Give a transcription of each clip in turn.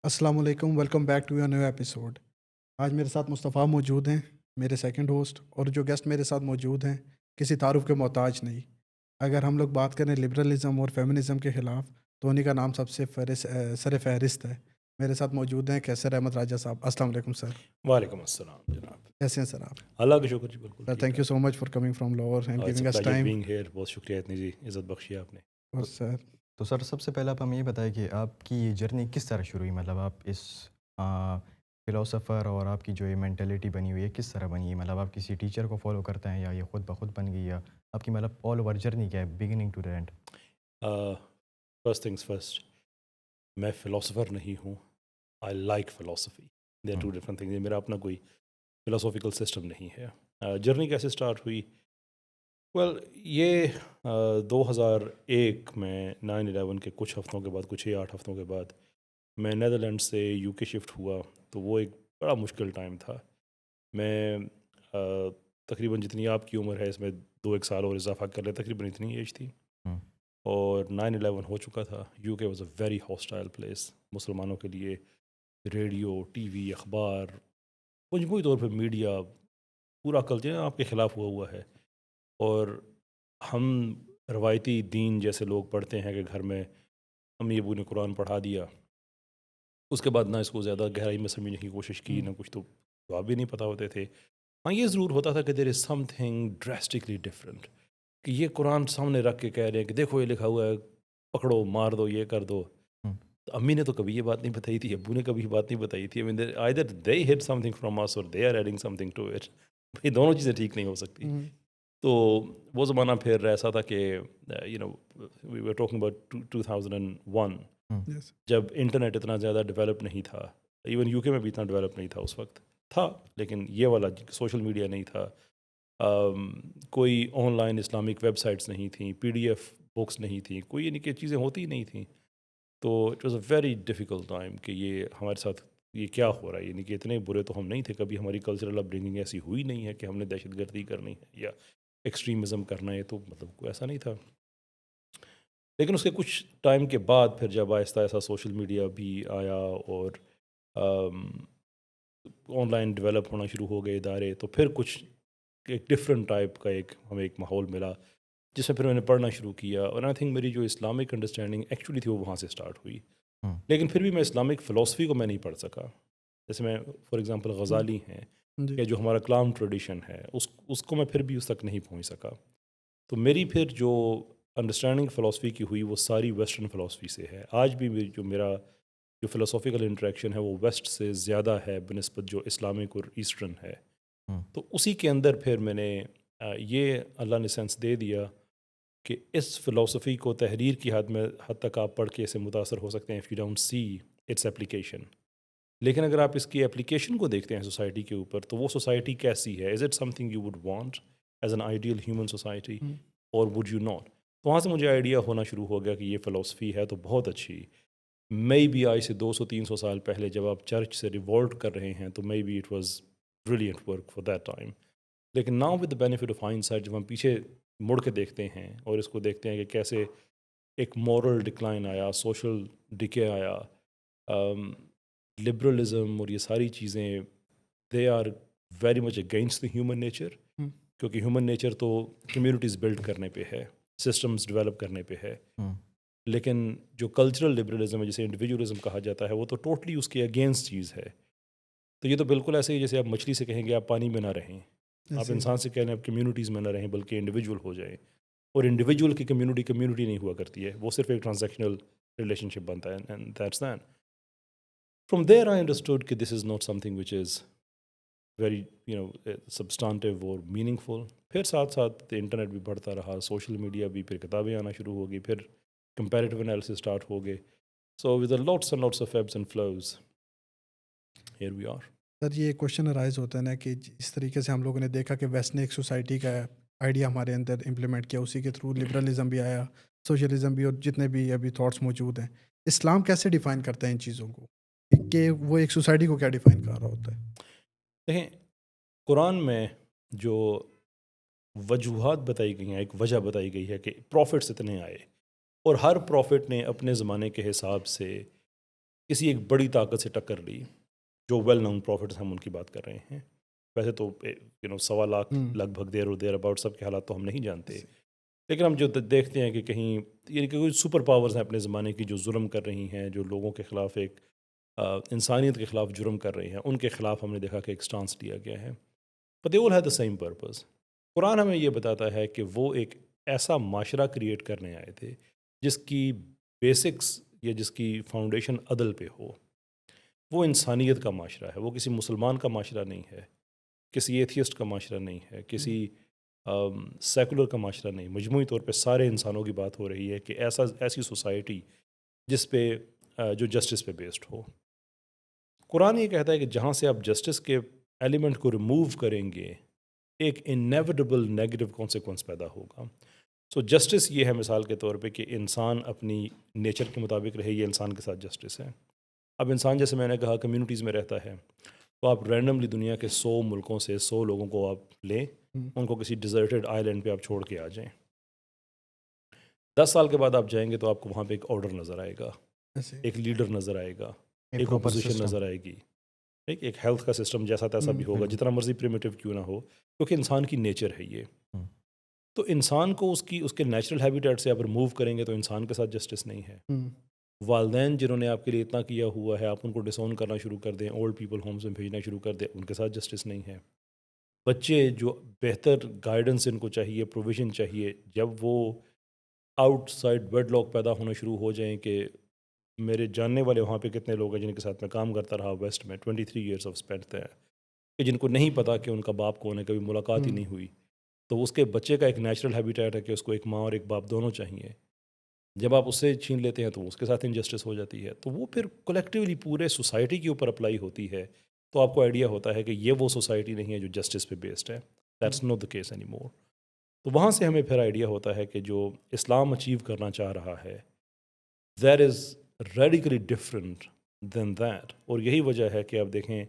السلام علیکم، welcome back to your new episode. آج میرے ساتھ مصطفیٰ موجود ہیں، میرے سیکنڈ ہوسٹ، اور جو گیسٹ میرے ساتھ موجود ہیں کسی تعارف کے محتاج نہیں۔ اگر ہم لوگ بات کریں لبرلزم اور فیمنزم کے خلاف تو انہیں کا نام سب سے سر فہرست ہے۔ میرے ساتھ موجود ہیں کیسر احمد راجہ صاحب۔ السلام علیکم سر، وعلیکم السلام جناب۔ کیسے ہیں سر آپ؟ اللہ کا شکر جی، بالکل سر ٹھیک تھینک یو ٹھاک۔ So much for coming from Lahore and it's giving a us pleasure time. Being here, بہت شکریہ اتنی جی عزت بخشی آپ نے۔ اور سر تو سر سب سے پہلے آپ ہمیں یہ بتائیں کہ آپ کی یہ جرنی کس طرح شروع ہوئی، مطلب آپ اس فلاسفر اور آپ کی جو یہ مینٹلٹی بنی ہوئی ہے کس طرح بنی ہے، مطلب آپ کسی ٹیچر کو فالو کرتے ہیں یا یہ خود بخود بن گئی، یا آپ کی مطلب آل اوور جرنی کیا ہے beginning to the end? First things first, میں فلاسفر نہیں ہوں، I like philosophy, they are two different things. میرا اپنا کوئی فلاسافیکل سسٹم نہیں ہے۔ جرنی کیسے اسٹارٹ ہوئی؟ ویل یہ 2001 میں 9/11 کے کچھ ہفتوں کے بعد، کچھ 8 ہفتوں کے بعد میں نیدرلینڈ سے یو کے شفٹ ہوا، تو وہ ایک بڑا مشکل ٹائم تھا۔ میں تقریباً جتنی آپ کی عمر ہے اس میں 2-1 سال اور اضافہ کر لیں، تقریباً اتنی ایج تھی، اور 9/11 ہو چکا تھا۔ یو کے was a very hostile place مسلمانوں کے لیے۔ ریڈیو، ٹی وی، اخبار، مجموعی طور پہ میڈیا، پورا کلچر آپ کے خلاف ہوا ہے، اور ہم روایتی دین جیسے لوگ پڑھتے ہیں کہ گھر میں امی ابو نے قرآن پڑھا دیا، اس کے بعد نہ اس کو زیادہ گہرائی میں سمجھنے کی کوشش کی، نہ کچھ تو جواب بھی نہیں پتہ ہوتے تھے۔ ہاں یہ ضرور ہوتا تھا کہ دیر از سم تھنگ ڈریسٹکلی ڈفرینٹ، کہ یہ قرآن سامنے رکھ کے کہہ رہے ہیں کہ دیکھو یہ لکھا ہوا ہے، پکڑو، مار دو، یہ کر دو۔ تو امی نے تو کبھی یہ بات نہیں بتائی تھی، ابو نے کبھی یہ بات نہیں بتائی تھی۔ either they hid something from us or they are adding something to it۔ بھئی دونوں چیزیں ٹھیک نہیں ہو سکتی۔ تو وہ زمانہ پھر ایسا تھا کہ وی were talking about 2001، یس جب انٹرنیٹ اتنا زیادہ ڈیولپ نہیں تھا، ایون یو کے میں بھی اتنا ڈیولپ نہیں تھا اس وقت، تھا لیکن یہ والا سوشل میڈیا نہیں تھا، کوئی on line Islamic web sites نہیں تھیں، پی ڈی ایف بکس نہیں تھیں، کوئی یعنی کہ چیزیں ہوتی ہی نہیں تھیں۔ تو it was a very difficult time کہ یہ ہمارے ساتھ یہ کیا ہو رہا ہے، یعنی کہ اتنے برے تو ہم نہیں تھے، کبھی ہماری کلچرل اپ برنگنگ ایسی ہوئی نہیں ہے کہ ہم نے دہشت گردی کرنی ہے یا ایکسٹریمزم کرنا ہے، تو مطلب کوئی ایسا نہیں تھا۔ لیکن اس کے کچھ ٹائم کے بعد پھر جب آہستہ آہستہ سوشل میڈیا بھی آیا اور آن لائن ڈیولپ ہونا شروع ہو گئے ادارے، تو پھر کچھ ایک ڈفرینٹ ٹائپ کا ہمیں ایک ماحول ملا، جس میں پھر میں نے پڑھنا شروع کیا، اور آئی تھنک میری جو اسلامک انڈرسٹینڈنگ ایکچولی تھی وہ وہاں سے اسٹارٹ ہوئی۔ لیکن پھر بھی میں اسلامک فلاسفی کو میں نہیں پڑھ سکا۔ جیسے میں فار ایگزامپل غزالی ہیں جی یا جو ہمارا کلام ٹریڈیشن ہے، اس کو میں پھر بھی اس تک نہیں پہنچ سکا۔ تو میری پھر جو انڈرسٹینڈنگ فلاسفی کی ہوئی وہ ساری ویسٹرن فلاسفی سے ہے۔ آج بھی میرا جو فلاسافیکل انٹریکشن ہے وہ ویسٹ سے زیادہ ہے بنسبت جو اسلامک اور ایسٹرن ہے۔ تو اسی کے اندر پھر میں نے یہ اللہ نے سینس دے دیا کہ اس فلاسفی کو تحریر کی حد تک آپ پڑھ کے اسے متاثر ہو سکتے ہیں، if you don't see its application. لیکن اگر آپ اس کی اپلیکیشن کو دیکھتے ہیں سوسائٹی کے اوپر، تو وہ سوسائٹی کیسی ہے؟ Is it some thing you would want as an ideal human society اور وڈ یو ناٹ؟ تو وہاں سے مجھے آئیڈیا ہونا شروع ہو گیا کہ یہ فلاسفی ہے تو بہت اچھی، مے بی آج سے 200-300 سال پہلے جب آپ چرچ سے ریوولٹ کر رہے ہیں تو may be it was brilliant work for that time. لیکن now with the benefit of hindsight, جب ہم پیچھے مڑ کے دیکھتے ہیں اور اس کو دیکھتے ہیں کہ کیسے ایک مورل ڈکلائن آیا، سوشل ڈکے آیا، لبرلزم اور یہ ساری چیزیں، they are very much against the human nature, کیونکہ ہیومن نیچر تو کمیونٹیز بلڈ کرنے پہ ہے، سسٹمز ڈیولپ کرنے پہ ہے۔ لیکن جو کلچرل لبرلزم ہے، جسے انڈیویجولزم کہا جاتا ہے، وہ تو ٹوٹلی اس کے اگینسٹ چیز ہے۔ تو یہ تو بالکل ایسے ہی جیسے آپ مچھلی سے کہیں گے آپ پانی میں نہ رہیں، آپ انسان سے کہہ رہے ہیں آپ کمیونٹیز میں نہ رہیں بلکہ انڈیویجول ہو جائیں، اور انڈیویجول کی کمیونٹی نہیں ہوا کرتی ہے، وہ صرف ایک ٹرانزیکشنل ریلیشن شپ بنتا ہے، and that's that. From there I understood کہ this is not something which is very substantive اور میننگ فل۔ پھر ساتھ ساتھ انٹرنیٹ بھی بڑھتا رہا، سوشل میڈیا بھی، پھر کتابیں آنا شروع ہو گئی، پھر کمپیریٹیو انالیسس اسٹارٹ ہو گئے۔ So with lots and lots of ebbs and flows, here we are. Sir, یہ کوشچن ارائز ہوتا ہے نا کہ اس طریقے سے ہم لوگوں نے دیکھا کہ ویسٹ نے ایک سوسائٹی کا آئیڈیا ہمارے اندر امپلیمنٹ کیا، اسی کے تھرو لبرلزم بھی آیا، سوشلزم بھی، اور جتنے بھی ابھی تھاٹس موجود ہیں۔ اسلام کیسے ڈیفائن کرتا ہے ان چیزوں کو، کہ وہ ایک سوسائٹی کو کیا ڈیفائن کر رہا ہوتا ہے؟ دیکھیں، قرآن میں جو وجوہات بتائی گئی ہیں، ایک وجہ بتائی گئی ہے کہ پروفٹس اتنے آئے، اور ہر پروفٹ نے اپنے زمانے کے حساب سے کسی ایک بڑی طاقت سے ٹکر لی، جو ویل نون پروفٹس ہم ان کی بات کر رہے ہیں. ویسے تو 1.25 لاکھ لگ بھگ دیر اباؤٹ سب کے حالات تو ہم نہیں جانتے، لیکن ہم جو دیکھتے ہیں کہ کہیں یعنی کہ کوئی سپر پاورز ہیں اپنے زمانے کی جو ظلم کر رہی ہیں، جو لوگوں کے خلاف ایک انسانیت کے خلاف جرم کر رہی ہیں، ان کے خلاف ہم نے دیکھا کہ ایک سٹانس لیا گیا ہے. But they all have the same purpose. Quran ہمیں یہ بتاتا ہے کہ وہ ایک ایسا معاشرہ کریٹ کرنے آئے تھے جس کی بیسکس یا جس کی فاؤنڈیشن عدل پہ ہو. وہ انسانیت کا معاشرہ ہے، وہ کسی مسلمان کا معاشرہ نہیں ہے، کسی ایتھیسٹ کا معاشرہ نہیں ہے، کسی سیکولر کا معاشرہ نہیں. مجموعی طور پہ سارے انسانوں کی بات ہو رہی ہے کہ ایسی سوسائٹی جس پہ جو جسٹس پہ بیسڈ ہو. قرآن یہ کہتا ہے کہ جہاں سے آپ جسٹس کے ایلیمنٹ کو ریموو کریں گے ایک انیویٹیبل نیگیٹو کانسیکوینس پیدا ہوگا. سو جسٹس یہ ہے مثال کے طور پہ کہ انسان اپنی نیچر کے مطابق رہے، یہ انسان کے ساتھ جسٹس ہے. اب انسان جیسے میں نے کہا کمیونٹیز میں رہتا ہے، تو آپ رینڈملی دنیا کے 100 ملکوں سے 100 لوگوں کو آپ لیں، ان کو کسی ڈیزرٹڈ آئی لینڈ پہ آپ چھوڑ کے آ جائیں. 10 سال کے بعد آپ جائیں گے تو آپ کو وہاں پہ ایک آرڈر نظر آئے گا، ایک لیڈر نظر آئے گا، ایک اپوزیشن نظر آئے گی، ایک ہیلتھ کا سسٹم جیسا تیسا بھی ہوگا، جتنا مرضی پریمیٹیو کیوں نہ ہو، کیونکہ انسان کی نیچر ہے یہ. تو انسان کو اس کے نیچرل ہیبیٹیٹ سے آپ ریموو کریں گے تو انسان کے ساتھ جسٹس نہیں ہے. والدین جنہوں نے آپ کے لیے اتنا کیا ہوا ہے، آپ ان کو ڈسون کرنا شروع کر دیں، اولڈ پیپل ہومز میں بھیجنا شروع کر دیں، ان کے ساتھ جسٹس نہیں ہے. بچے جو بہتر گائیڈنس ان کو چاہیے، پروویژن چاہیے، جب وہ آؤٹ سائڈ ویڈ لاک پیدا ہونا شروع ہو جائیں کہ میرے جاننے والے وہاں پہ کتنے لوگ ہیں جن کے ساتھ میں کام کرتا رہا ویسٹ میں 23 ایئرس آف اسپینڈ ہے، کہ جن کو نہیں پتہ کہ ان کا باپ کون ہے، کبھی ملاقات ہی نہیں ہوئی. تو اس کے بچے کا ایک نیچرل ہیبیٹیٹ ہے کہ اس کو ایک ماں اور ایک باپ دونوں چاہیے. جب آپ اس سے چھین لیتے ہیں تو اس کے ساتھ انجسٹس ہو جاتی ہے، تو وہ پھر کولیکٹیولی پورے سوسائٹی کے اوپر اپلائی ہوتی ہے. تو آپ کو آئیڈیا ہوتا ہے کہ یہ وہ سوسائٹی نہیں ہے جو جسٹس پہ بیسڈ ہے. That's not the case any more. تو وہاں سے ہمیں پھر آئیڈیا ہوتا ہے کہ جو اسلام اچیو کرنا چاہ رہا ہے that is radically different than that. اور یہی وجہ ہے کہ آپ دیکھیں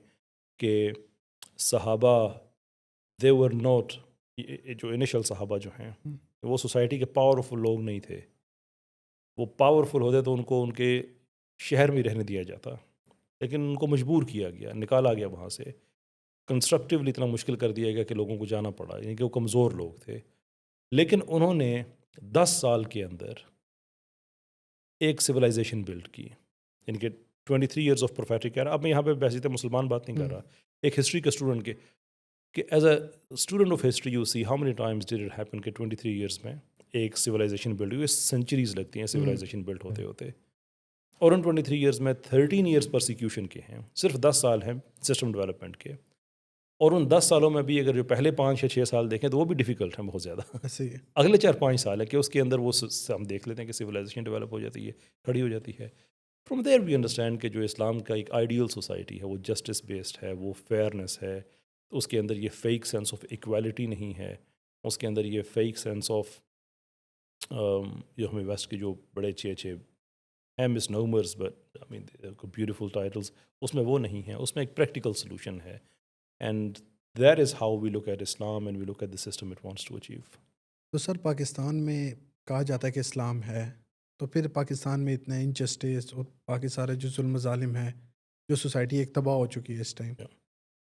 کہ صحابہ دے ور ناٹ، جو انیشل صحابہ جو ہیں وہ سوسائٹی کے پاورفل لوگ نہیں تھے. وہ پاورفل ہوتے تو ان کو ان کے شہر میں رہنے دیا جاتا، لیکن ان کو مجبور کیا گیا، نکالا گیا وہاں سے، کنسٹرکٹیولی اتنا مشکل کر دیا گیا کہ لوگوں کو جانا پڑا، یعنی کہ وہ کمزور لوگ تھے. لیکن انہوں نے 10 سال کے اندر ایک سویلائزیشن بلڈ کی، یعنی کہ 23 ایئرس آف پروفیٹک ایرا. اب میں یہاں پہ ویسے تو مسلمان بات نہیں کر رہا، ایک ہسٹری کے اسٹوڈنٹ کے، کہ as a student of history you see how many Times did it happen کہ 23 ایئرس میں ایک سویلائزیشن بلڈ ہوئی. سینچریز لگتی ہیں سویلائزیشن بلڈ ہوتے ہوتے، اور ان 23 ایئرس میں 13 ایئرس پرسیکیوشن کے ہیں، صرف 10 سال ہیں سسٹم ڈیولپمنٹ کے. اور ان 10 سالوں میں بھی اگر جو پہلے 5 یا 6 سال دیکھیں تو وہ بھی ڈیفیکلٹ ہیں بہت زیادہ. اگلے 4-5 سال ہے کہ اس کے اندر وہ ہم دیکھ لیتے ہیں کہ سویلائزیشن ڈیولپ ہو جاتی ہے، کھڑی ہو جاتی ہے. فرام دیر وی انڈرسٹینڈ کہ جو اسلام کا ایک آئیڈیل سوسائٹی ہے وہ جسٹس بیسڈ ہے، وہ فیئرنیس ہے. اس کے اندر یہ فیک سینس آف ایکویلٹی نہیں ہے، اس کے اندر یہ فیک سینس آف جو ہمیں ویسٹ کے جو بڑے اچھے ہیں misnomers but I mean beautiful titles, اس میں وہ نہیں ہے. اس میں ایک پریکٹیکل سولوشن ہے. And that is how we look at Islam and we look at the system it wants to achieve. تو سر پاکستان میں کہا جاتا ہے کہ اسلام ہے، تو پھر پاکستان میں اتنا انجسٹس اور باقی سارے جو ظلم ظالم ہے، جو سوسائٹی ایک تباہ ہو چکی ہے اس ٹائم،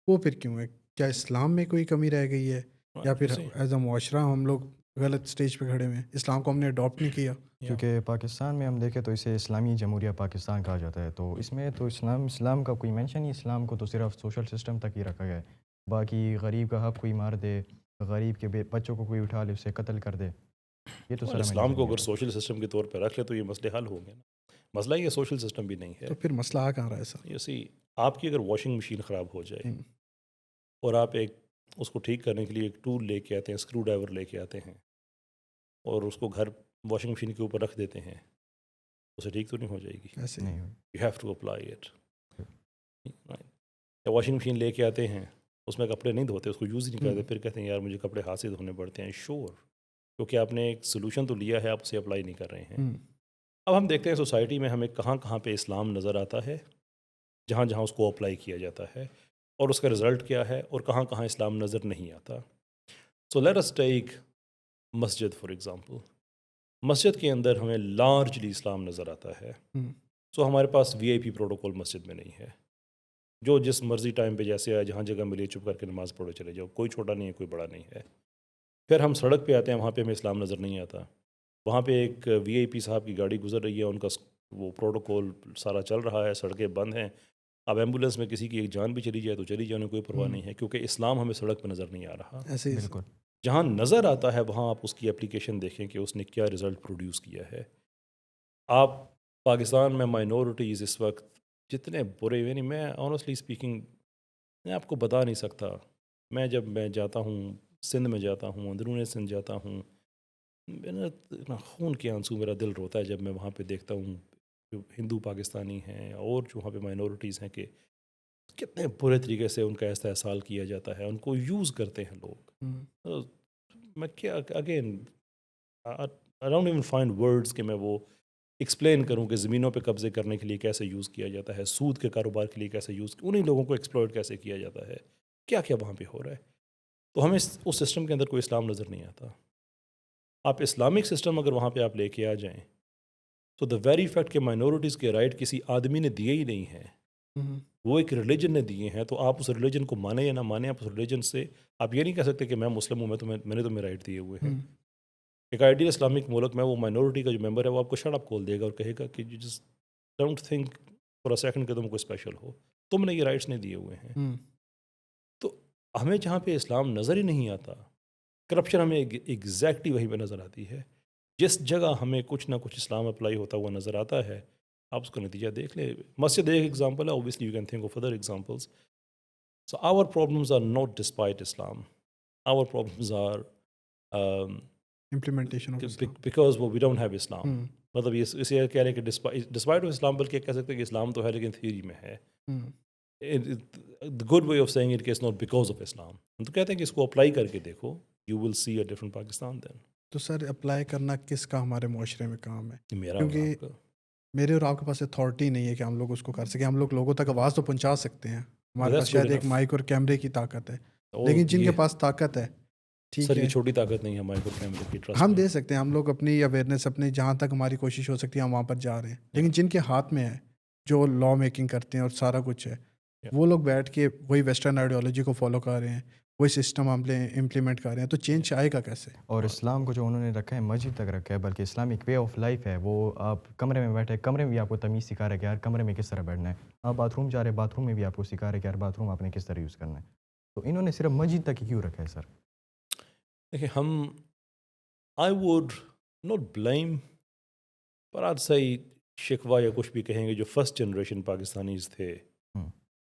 وہ پھر کیوں ہے؟ کیا اسلام میں کوئی کمی رہ گئی ہے، یا پھر ایز اے معاشرہ ہم لوگ غلط سٹیج پہ کھڑے ہوئے ہیں، اسلام کو ہم نے اڈاپٹ نہیں کیا؟ کیونکہ پاکستان میں ہم دیکھیں تو اسے اسلامی جمہوریہ پاکستان کہا جاتا ہے، تو اس میں تو اسلام کا کوئی مینشن نہیں. اسلام کو تو صرف سوشل سسٹم تک ہی رکھا گیا ہے. باقی غریب کا حق کوئی مار دے، غریب کے بچوں کو کوئی اٹھا لے اسے قتل کر دے، یہ تو سر اسلام کو اگر سوشل سسٹم کے طور پہ رکھ لے تو یہ مسئلے حل ہوں گے نا. مسئلہ یہ سوشل سسٹم بھی نہیں ہے. تو پھر مسئلہ آ کہاں رہا ہے سر؟ اسی آپ کی اگر واشنگ مشین خراب ہو جائے اور آپ ایک اس کو ٹھیک کرنے کے لیے ایک ٹول لے کے آتے ہیں، اسکرو ڈرائیور لے کے آتے ہیں، اور اس کو گھر واشنگ مشین کے اوپر رکھ دیتے ہیں، اسے ٹھیک تو نہیں ہو جائے گی. ایسے نہیں you have to apply it. یا واشنگ مشین لے کے آتے ہیں، اس میں کپڑے نہیں دھوتے، اس کو یوز ہی نہیں کرتے، پھر کہتے ہیں یار مجھے کپڑے ہاتھ سے دھونے پڑتے ہیں. شور، کیونکہ آپ نے ایک سولوشن تو لیا ہے، آپ اسے اپلائی نہیں کر رہے ہیں. اب ہم دیکھتے ہیں سوسائٹی میں ہمیں کہاں کہاں پہ اسلام نظر آتا ہے، جہاں جہاں اس کو اپلائی کیا جاتا ہے، اور اس کا رزلٹ کیا ہے، اور کہاں کہاں اسلام نظر نہیں آتا. So let us take Masjid for example. مسجد کے اندر ہمیں لارجلی اسلام نظر آتا ہے. سو ہمارے پاس VIP پروٹوکول مسجد میں نہیں ہے. جو جس مرضی ٹائم پہ جیسے آئے جہاں جگہ ملی چپ کر کے نماز پڑھو چلے جاؤ. کوئی چھوٹا نہیں ہے, کوئی بڑا نہیں ہے. پھر ہم سڑک پہ آتے ہیں, وہاں پہ ہمیں اسلام نظر نہیں آتا. وہاں پہ ایک VIP صاحب کی گاڑی گزر رہی ہے, ان کا وہ پروٹوکول سارا چل رہا ہے, سڑکیں بند ہیں. اب ایمبولینس میں کسی کی ایک جان بھی چلی جائے تو چلی جائے, انہیں کوئی پرواہ نہیں ہے, کیونکہ اسلام ہمیں سڑک پہ نظر نہیں آ رہا. ایسے ہی بالکل. جہاں نظر آتا ہے وہاں آپ اس کی اپلیکیشن دیکھیں کہ اس نے کیا رزلٹ پروڈیوس کیا ہے. آپ پاکستان میں مائنورٹیز اس وقت جتنے برے, یعنی میں آنیسٹلی اسپیکنگ میں آپ کو بتا نہیں سکتا. جب میں جاتا ہوں, سندھ میں جاتا ہوں, اندرون سندھ جاتا ہوں, میرا خون کے آنسو میرا دل روتا ہے جب میں وہاں پہ دیکھتا ہوں جو ہندو پاکستانی ہیں اور جو وہاں پہ مائنورٹیز ہیں کہ کتنے برے طریقے سے ان کا استحصال کیا جاتا ہے, ان کو یوز کرتے ہیں لوگ. میں کیا again I don't even find words کہ میں وہ ایکسپلین کروں کہ زمینوں پہ قبضے کرنے کے لیے کیسے یوز کیا جاتا ہے, سود کے کاروبار کے لیے کیسے یوز, انہیں لوگوں کو ایکسپلوئٹ کیسے کیا جاتا ہے, کیا کیا وہاں پہ ہو رہا ہے. تو ہمیں اس سسٹم کے اندر کوئی اسلام نظر نہیں آتا. آپ اسلامک سسٹم اگر وہاں پہ آپ لے کے آ جائیں تو دا ویری فیکٹ کہ مائنورٹیز کے رائٹ کسی آدمی نے دیے ہی نہیں ہیں, وہ ایک ریلیجن نے دیے ہیں, تو آپ اس ریلیجن کو مانیں یا نہ مانیں, آپ اس ریلیجن سے آپ یہ نہیں کہہ سکتے کہ میں مسلم ہوں, میں نے تمہیں رائٹ دیے ہوئے ہیں. ایک آئیڈیل اسلامک ملک میں وہ مائنورٹی کا جو ممبر ہے وہ آپ کو شٹ اپ کھول دے گا اور کہے گا کہ you just don't think for a second کہ تم کوئی اسپیشل ہو, تم نے یہ رائٹس نہیں دیے ہوئے ہیں. تو ہمیں جہاں پہ اسلام نظر ہی نہیں آتا, کرپشن ہمیں ایگزیکٹلی وہیں پہ نظر آتی ہے. جس جگہ ہمیں کچھ نہ کچھ اسلام اپلائی ہوتا ہوا نظر آتا ہے, آپ اس کا نتیجہ دیکھ لیں. مسجد ایک ایگزامپل ہے, obviously you can think of other examples. So our problems are not despite Islam, our problems are implementation because we don't have Islam. مطلب یہ اسے کہہ رہے ہیں کہ ڈسپائٹ آف اسلام, بلکہ کہہ سکتے ہیں کہ اسلام تو ہے لیکن تھیوری میں ہے. Good way of seeing it کہ it's not because of Islam. ہم تو کہتے ہیں کہ اس کو اپلائی کر کے دیکھو, you will see a different Pakistan then. تو سر اپلائی کرنا کس کا ہمارے معاشرے میں کام ہے؟ میرا اور کیونکہ آپ کا میرے اور آپ کے پاس اتھارٹی نہیں ہے کہ ہم لوگ اس کو کر سکیں. ہم لوگ لوگوں تک آواز تو پہنچا سکتے ہیں, ہمارے پاس شاید ایک مائک اور کیمرے کی طاقت ہے, لیکن جن کے پاس طاقت ہے, ٹھیک سر ہے, یہ چھوٹی طاقت نہیں ہے ہمارے کو کیمرے کی, ٹرسٹ ہم دے سکتے ہیں. ہم لوگ اپنی اویئرنیس اپنی جہاں تک ہماری کوشش ہو سکتی ہے ہم وہاں پر جا رہے ہیں. لیکن جن کے ہاتھ میں ہے, جو لا میکنگ کرتے ہیں اور سارا کچھ ہے, وہ لوگ بیٹھ کے وہی ویسٹرن آئیڈیالوجی کو فالو کر رہے ہیں, وہی سسٹم ہم امپلیمنٹ کر رہے ہیں, تو چینج آئے گا کیسے؟ اور اسلام کو جو انہوں نے رکھا ہے مسجد تک رکھا ہے, بلکہ اسلامک وے آف لائف ہے. وہ آپ کمرے میں بیٹھے, کمرے میں بھی آپ کو تمیز سکھا رہا ہے کہ یار کمرے میں کس طرح بیٹھنا ہے. آپ باتھ روم جا رہے ہیں, باتھ روم میں بھی آپ کو سکھا رہا ہے کہ یار باتھ روم آپ نے کس طرح یوز کرنا ہے. تو انہوں نے صرف مسجد تک ہی کیوں رکھا ہے سر؟ دیکھیں, ہم آئی ووڈ ناٹ بلیم, پر آج صحیح شکوہ یا کچھ بھی کہیں گے جو فرسٹ جنریشن پاکستانیز تھے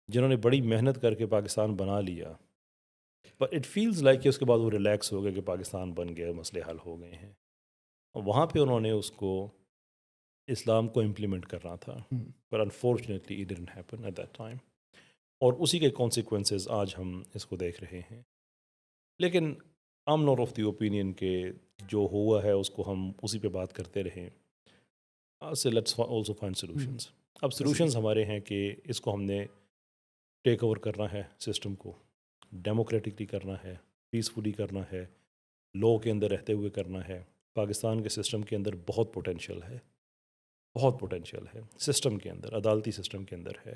جنہوں نے بڑی محنت کر کے پاکستان بنا لیا, پر اٹ فیلز لائک کہ اس کے بعد وہ ریلیکس ہو گئے کہ پاکستان بن گیا, مسئلے حل ہو گئے ہیں. وہاں پہ انہوں نے اس کو اسلام کو امپلیمنٹ کرنا تھا, پر unfortunately it didn't happen at that time, اور اسی کے کانسیکوینسز آج ہم اس کو دیکھ رہے ہیں. لیکن I am not of the opinion کہ جو ہوا ہے اس کو ہم اسی پہ بات کرتے رہیں. سے لیٹس آلسو فائنڈ سولوشنز. اب سولوشنز ہمارے ہیں کہ اس کو ہم نے ٹیک اوور کرنا ہے, سسٹم کو ڈیموکریٹکلی کرنا ہے, پیسفلی کرنا ہے, لا کے اندر رہتے ہوئے کرنا ہے. پاکستان کے سسٹم کے اندر بہت پوٹینشیل ہے, بہت پوٹینشیل ہے سسٹم کے اندر, عدالتی سسٹم کے اندر ہے.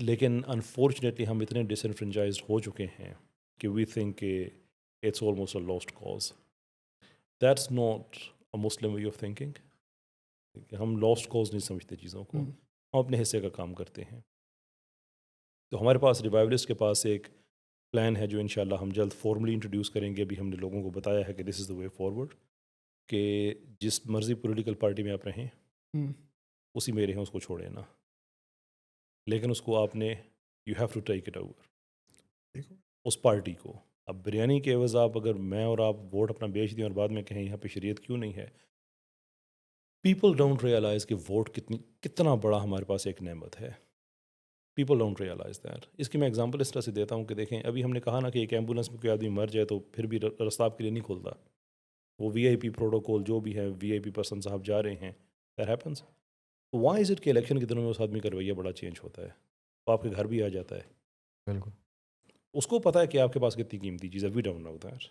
لیکن انفارچونیٹلی ہم اتنے ڈس انفرنچائزڈ ہو چکے ہیں کہ وی تھنک کہ it's almost a lost cause. That's not a Muslim way of thinking. ہم لاسٹ کاز نہیں سمجھتے چیزوں کو, ہم اپنے حصے کا کام کرتے ہیں. تو ہمارے پاس ریوائولسٹ کے پاس ایک پلان ہے جو انشاءاللہ ہم جلد فارملی انٹروڈیوس کریں گے. ابھی ہم نے لوگوں کو بتایا ہے کہ this is the way forward, کہ جس مرضی پولیٹیکل پارٹی میں آپ رہیں اسی میں رہیں, اس کو چھوڑیں نا, لیکن اس کو آپ نے you have to take it over اس پارٹی کو. اب بریانی کے عوض آپ اگر میں اور آپ ووٹ اپنا بیچ دیں اور بعد میں کہیں یہاں پہ شریعت کیوں نہیں ہے. پیپل ڈونٹ ریئلائز کہ ووٹ کتنا بڑا ہمارے پاس ایک نعمت ہے. People don't realize that. اس کی میں ایگزامپل اس طرح سے دیتا ہوں کہ دیکھیں, ابھی ہم نے کہا نا کہ ایک ایمبولینس میں کوئی آدمی مر جائے تو پھر بھی رستہ آپ کے لیے نہیں کھلتا. وہ VIP پروٹوکول جو بھی ہے, VIP پرسن صاحب جا رہے ہیں, that happens. Why is it کہ الیکشن کے دنوں میں اس آدمی کا رویہ بڑا چینج ہوتا ہے, وہ آپ کے گھر بھی آ جاتا ہے. بالکل, اس کو پتہ ہے کہ آپ کے پاس کتنی قیمتی چیز ہے. We don't know that.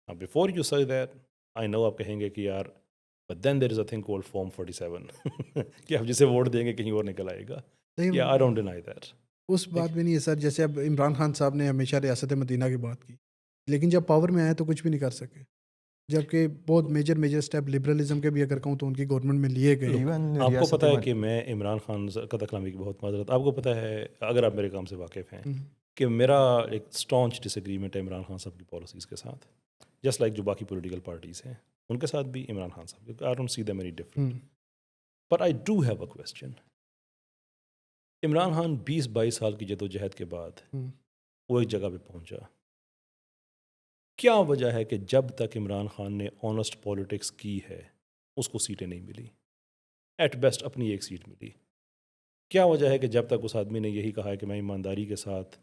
Before you say that, I know آپ کہیں گے کہ یار But then there is a thing called Form 47 کہ آپ جسے ووٹ دیں گے کہیں اور نکل آئے گا. لیکن Yeah, I don't deny that. اس بات بھی نہیں ہے سر. جیسے اب عمران خان صاحب نے ہمیشہ ریاست مدینہ کی بات کی, لیکن جب پاور میں آئے تو کچھ بھی نہیں کر سکے, جبکہ بہت میجر اسٹیپ لبرلزم کے بھی اگر کہوں تو ان کی گورنمنٹ میں لیے گئے. ایون آپ کو پتہ ہے کہ میں عمران خان کا کلامی کی بہت معذرت, آپ کو پتہ ہے اگر آپ میرے کام سے واقف ہیں کہ میرا ایک اسٹانچ ڈس ایگریمنٹ ہے عمران خان صاحب کی پالیسیز کے ساتھ, جسٹ لائک جو باقی پولیٹیکل پارٹیز ہیں ان کے ساتھ بھی عمران خان صاحب, آئی don't see them any different. But I do have a question. Imran Khan 20-22 سال کی جدوجہد کے بعد وہ ایک جگہ پہ پہنچا. کیا وجہ ہے کہ جب تک عمران خان نے آنیسٹ پالیٹکس کی ہے اس کو سیٹیں نہیں ملی, ایٹ بیسٹ اپنی ایک سیٹ ملی. کیا وجہ ہے کہ جب تک اس آدمی نے یہی کہا ہے کہ میں ایمانداری کے ساتھ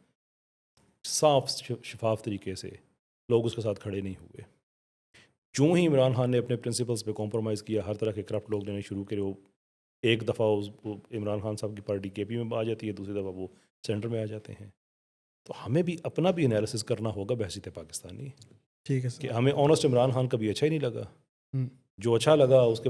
صاف شفاف طریقے سے, لوگ اس کے ساتھ کھڑے نہیں ہوئے. جو ہی عمران خان نے اپنے پرنسپلز پہ کمپرومائز کیا, ہر طرح کے کرپٹ لوگ لینے شروع کرے, وہ ایک دفعہ عمران خان صاحب کی پارٹی کے پی میں آ جاتی ہے, دوسری دفعہ وہ سینٹر میں آ جاتے ہیں. تو ہمیں بھی اپنا بھی انالیسس کرنا ہوگا بحیثیت پاکستانی, ٹھیک ہے سر. کہ ہمیں آنیسٹ عمران خان کبھی اچھا ہی نہیں لگا, جو اچھا لگا اس کے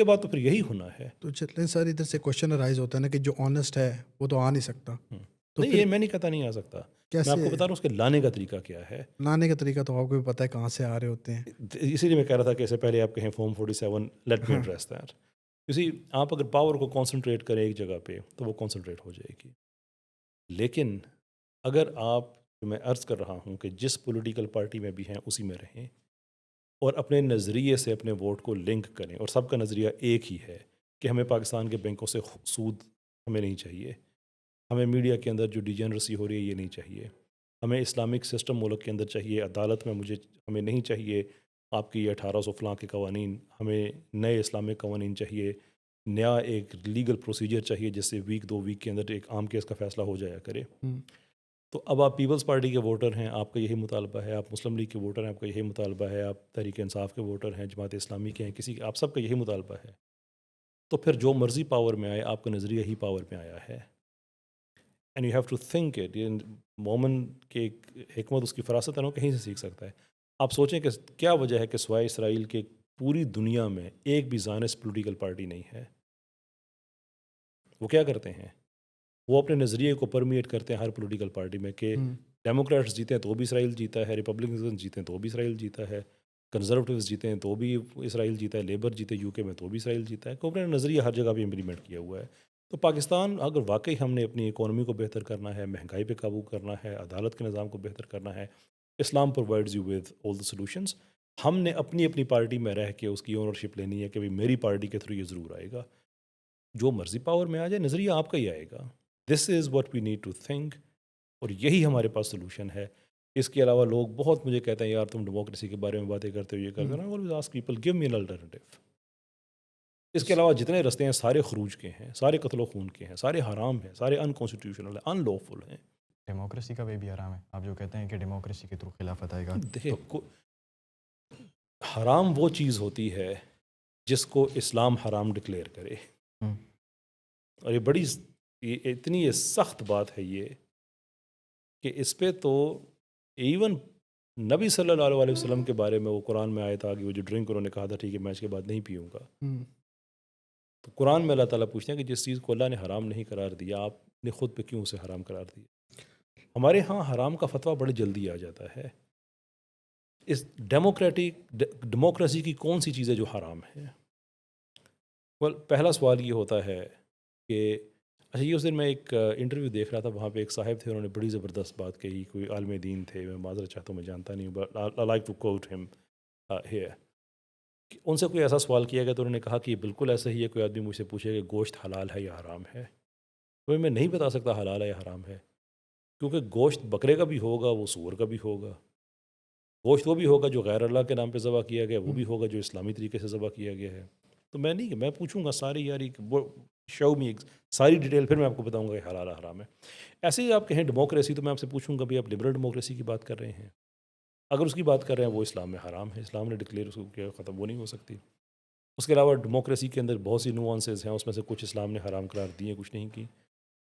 بعد تو پھر یہی ہونا ہے. تو چلیں سر, ادھر سے کوشچن رائز ہوتا ہے نا کہ جو آنیسٹ ہے وہ تو آ نہیں سکتا. تو نہیں, یہ میں نہیں کہتا نہیں آ سکتا, میں آپ کو بتا رہا ہوں اس کے لانے کا طریقہ کیا ہے. لانے کا طریقہ تو آپ کو بھی پتہ ہے کہاں سے آ رہے ہوتے ہیں. اسی لیے میں کہہ رہا تھا کہ اس سے پہلے آپ کہیں form 47 let me address that. اسی آپ اگر پاور کو کانسنٹریٹ کریں ایک جگہ پہ تو وہ کانسنٹریٹ ہو جائے گی. لیکن اگر آپ, جو میں عرض کر رہا ہوں کہ جس پولیٹیکل پارٹی میں بھی ہیں اسی میں رہیں اور اپنے نظریے سے اپنے ووٹ کو لنک کریں, اور سب کا نظریہ ایک ہی ہے کہ ہمیں پاکستان کے بینکوں سے سود ہمیں نہیں چاہیے, ہمیں میڈیا کے اندر جو ڈیجنریسی ہو رہی ہے یہ نہیں چاہیے, ہمیں اسلامک سسٹم ملک کے اندر چاہیے, عدالت میں ہمیں نہیں چاہیے آپ کی یہ 1800 فلاں کے قوانین, ہمیں نئے اسلامک قوانین چاہیے, نیا ایک لیگل پروسیجر چاہیے جس سے 2 ویک کے اندر ایک عام کیس کا فیصلہ ہو جایا کرے. تو اب آپ پیپلز پارٹی کے ووٹر ہیں, آپ کا یہی مطالبہ ہے, آپ مسلم لیگ کے ووٹر ہیں, آپ کا یہی مطالبہ ہے, آپ تحریک انصاف کے ووٹر ہیں, جماعت اسلامی کے ہیں, آپ سب کا یہی مطالبہ ہے. تو پھر جو مرضی پاور میں آئے, آپ کا نظریہ ہی پاور میں آیا ہے. And you have to think it. مومن کی حکمت, اس کی فراست ہے نا, کہیں سے سیکھ سکتا ہے. آپ سوچیں کہ کیا وجہ ہے کہ سوائے اسرائیل کے پوری دنیا میں ایک بھی زائنسٹ پولیٹیکل پارٹی نہیں ہے. وہ کیا کرتے ہیں, وہ اپنے نظریے کو پرمیٹ کرتے ہیں ہر پولیٹیکل پارٹی میں کہ ڈیموکریٹس جیتے ہیں تو بھی اسرائیل جیتا ہے, ریپبلکنز جیتے ہیں تو بھی اسرائیل جیتا ہے, کنزرویٹیوز جیتے ہیں تو بھی اسرائیل جیتا ہے, لیبر جیتے یو کے میں تو بھی اسرائیل جیتا ہے. کہ اپنا نظریہ ہر جگہ پہ امپلیمنٹ کیا ہوا ہے. تو پاکستان اگر واقعی ہم نے اپنی اکانومی کو بہتر کرنا ہے, مہنگائی پہ قابو کرنا ہے, عدالت کے نظام کو بہتر کرنا ہے, Islam provides you with all the solutions. ہم نے اپنی پارٹی میں رہ کے اس کی اونرشپ لینی ہے کہ بھائی میری پارٹی کے تھرو یہ ضرور آئے گا. جو مرضی پاور میں آ جائے, نظریہ آپ کا ہی آئے گا. This is what we need to think, اور یہی ہمارے پاس سولوشن ہے. اس کے علاوہ لوگ بہت مجھے کہتے ہیں یار تم ڈیموکریسی کے بارے میں باتیں کرتے ہو, یہ کرتے ہو نا. آلویز آسک پیپل گیو می این الٹرنیٹیو. اس کے علاوہ جتنے رستے ہیں سارے خروج کے ہیں, سارے قتل و خون کے ہیں, سارے حرام ہیں, سارے ان کانسٹیٹیوشنل ہیں, ان لافل ہیں. ڈیموکریسی کا بھی حرام ہے. آپ جو کہتے ہیں کہ ڈیموکریسی کے تھرو خلافت آئے گا, دیکھیں حرام وہ چیز ہوتی ہے جس کو اسلام حرام ڈکلیئر کرے. اور یہ اتنی یہ سخت بات ہے یہ کہ اس پہ تو ایون نبی صلی اللہ علیہ وسلم کے بارے میں وہ قرآن میں آیا تھا کہ وہ جو ڈرنک انہوں نے کہا تھا ٹھیک ہے میچ کے بعد نہیں پیوں گا. تو قرآن میں اللہ تعالیٰ پوچھتے ہیں کہ جس چیز کو اللہ نے حرام نہیں قرار دیا آپ نے خود پہ کیوں اسے حرام قرار دیا. ہمارے ہاں حرام کا فتویٰ بڑی جلدی آ جاتا ہے. اس ڈیموکریسی کی کون سی چیز ہے جو حرام ہے؟ پہلا سوال یہ ہوتا ہے کہ اچھا یہ اس دن میں ایک انٹرویو دیکھ رہا تھا, وہاں پہ ایک صاحب تھے, انہوں نے بڑی زبردست بات کہی, کوئی عالم دین تھے, میں معذرت چاہتا ہوں میں جانتا نہیں ہوں, but I like to quote him here. ان سے کوئی ایسا سوال کیا گیا تو انہوں نے کہا کہ یہ بالکل ایسا ہی ہے. کوئی آدمی مجھ سے پوچھے کہ گوشت حلال ہے یا حرام ہے, تو میں نہیں بتا سکتا حلال ہے یا حرام ہے, کیونکہ گوشت بکرے کا بھی ہوگا, وہ سور کا بھی ہوگا, گوشت وہ بھی ہوگا جو غیر اللہ کے نام پہ ذبح کیا گیا, وہ بھی ہوگا جو اسلامی طریقے سے ذبح کیا گیا ہے. تو میں پوچھوں گا ساری یاری شو می ساری ڈیٹیل, پھر میں آپ کو بتاؤں گا کہ حلال حرام ہے. ایسے ہی آپ کہیں ڈیموکریسی, تو میں آپ سے پوچھوں گا بھی آپ لبرل ڈیموکریسی کی بات کر رہے ہیں, اگر اس کی بات کر رہے ہیں وہ اسلام میں حرام ہے, اسلام نے ڈکلیئر اس کو کیا ختم, وہ نہیں ہو سکتی. اس کے علاوہ ڈیموکریسی کے اندر بہت سی نوانسز ہیں, اس میں سے کچھ اسلام نے حرام قرار دیے, کچھ نہیں کی.